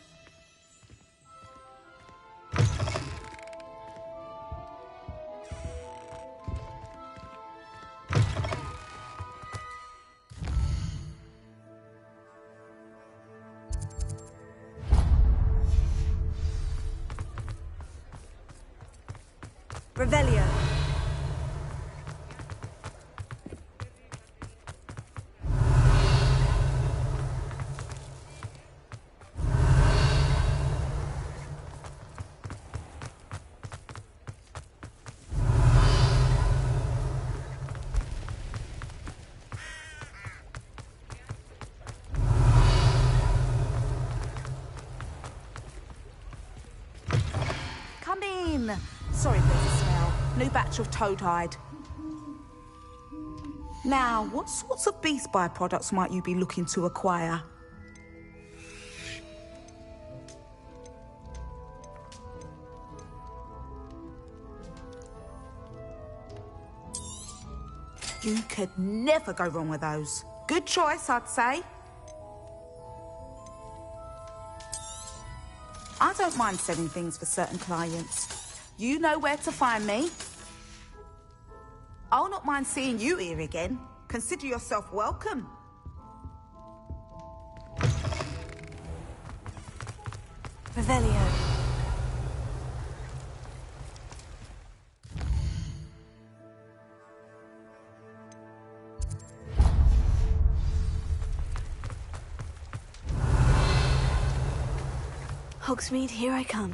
Revelio. Come in. Sorry for the smell. New batch of toadhide. Now, what sorts of beast byproducts might you be looking to acquire? You could never go wrong with those. Good choice, I'd say. I don't mind selling things for certain clients. You know where to find me. I'll not mind seeing you here again. Consider yourself welcome. Revelio. Hogsmeade, here I come.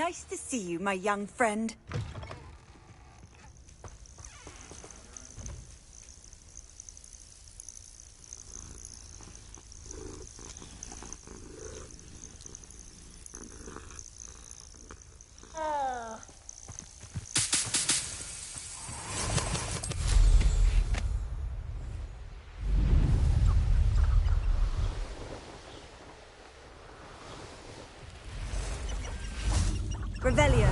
Nice to see you, my young friend. Revelio.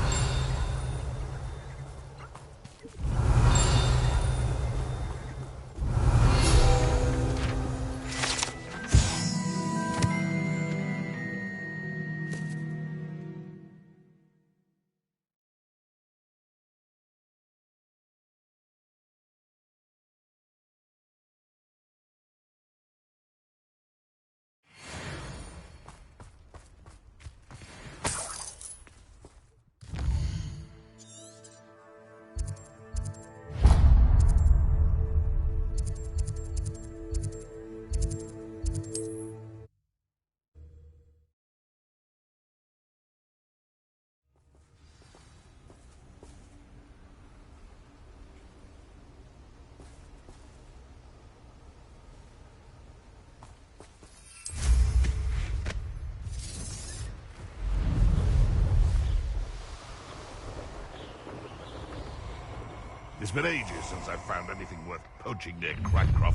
It's been ages since I've found anything worth poaching near Crackcroft.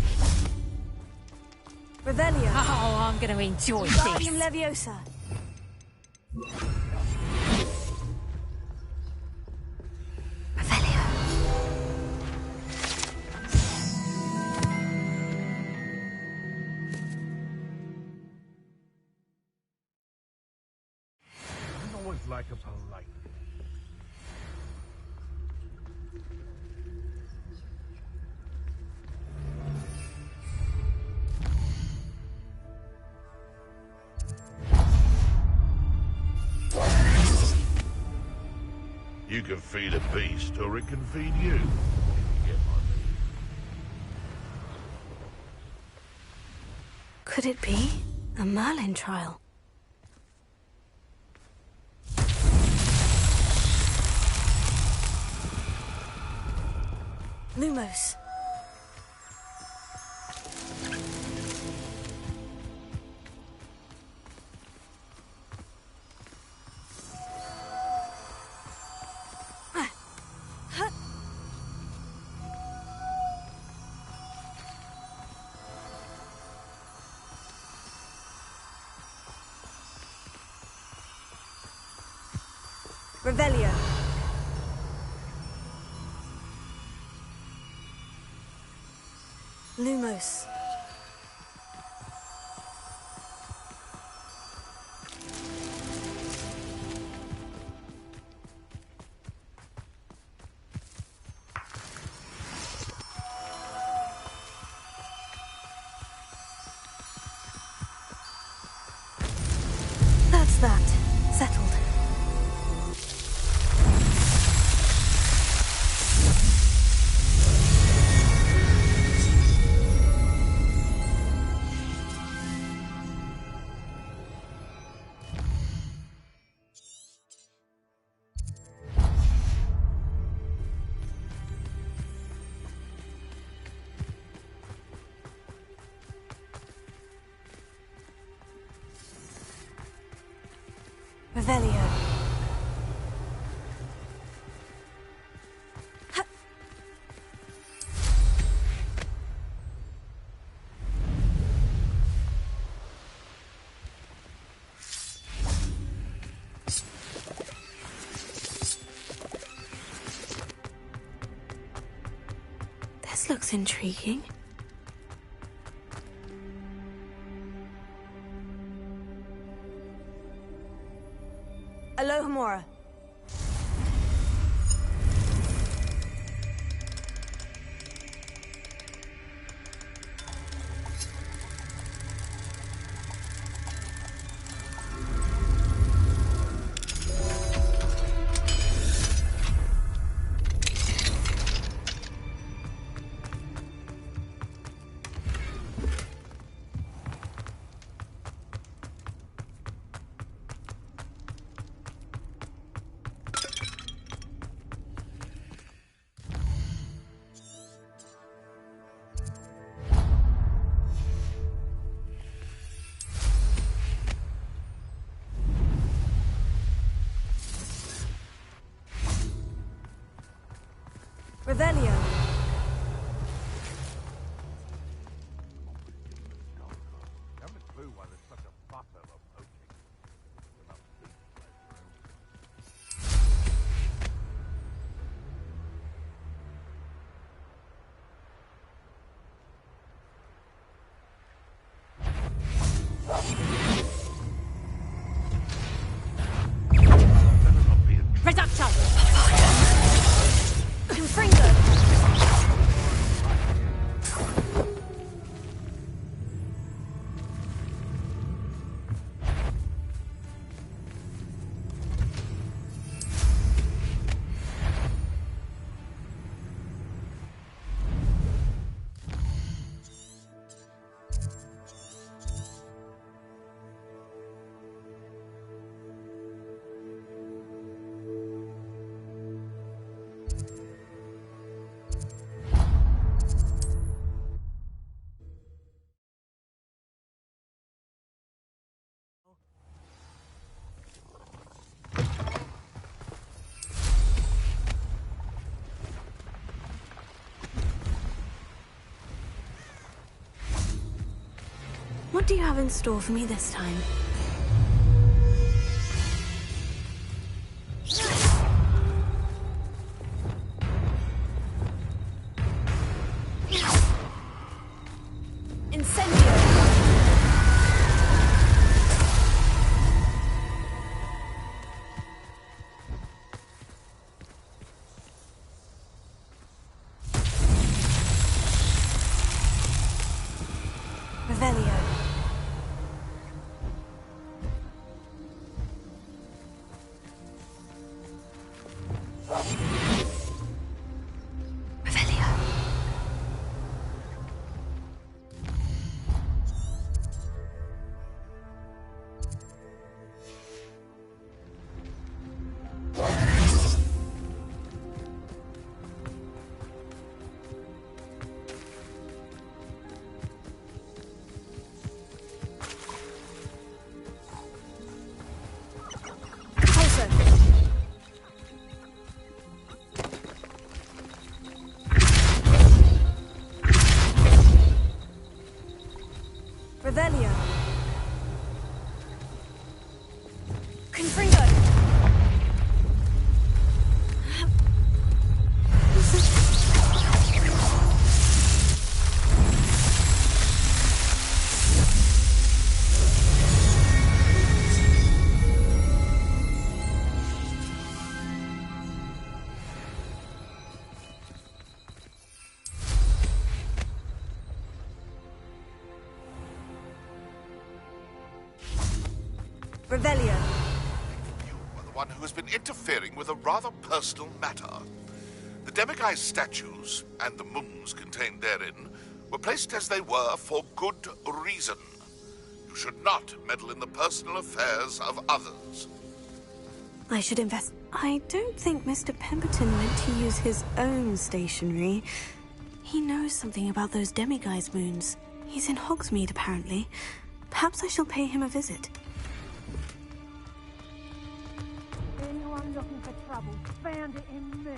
Revelio. Oh, I'm going to enjoy Wingardium this. Leviosa. I always like a polite. You can feed a beast, or it can feed you. Could it be a Merlin trial? Lumos. Revelio. Lumos. That's that. Settled. Revelio. This looks intriguing. Alohomora. Revelio. Reduction! Confringo! What do you have in store for me this time? Revelio. Confringo. Revelio. You are the one who has been interfering with a rather personal matter. The Demiguise statues and the moons contained therein were placed as they were for good reason. You should not meddle in the personal affairs of others. I should invest. I don't think Mr. Pemberton meant to use his own stationery. He knows something about those Demiguise moons. He's in Hogsmeade, apparently. Perhaps I shall pay him a visit. Anyone looking for trouble found it in me.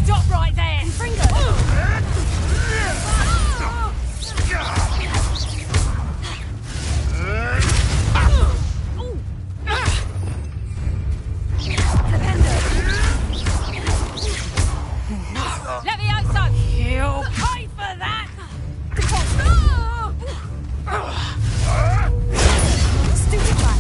Stop right there! Levioso! You'll pay for that! Stupid one!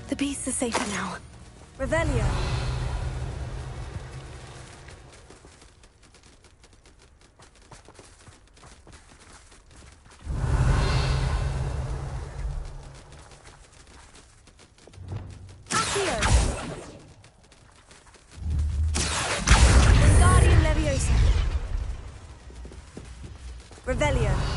The beasts are safer now. Revelio. Revelio.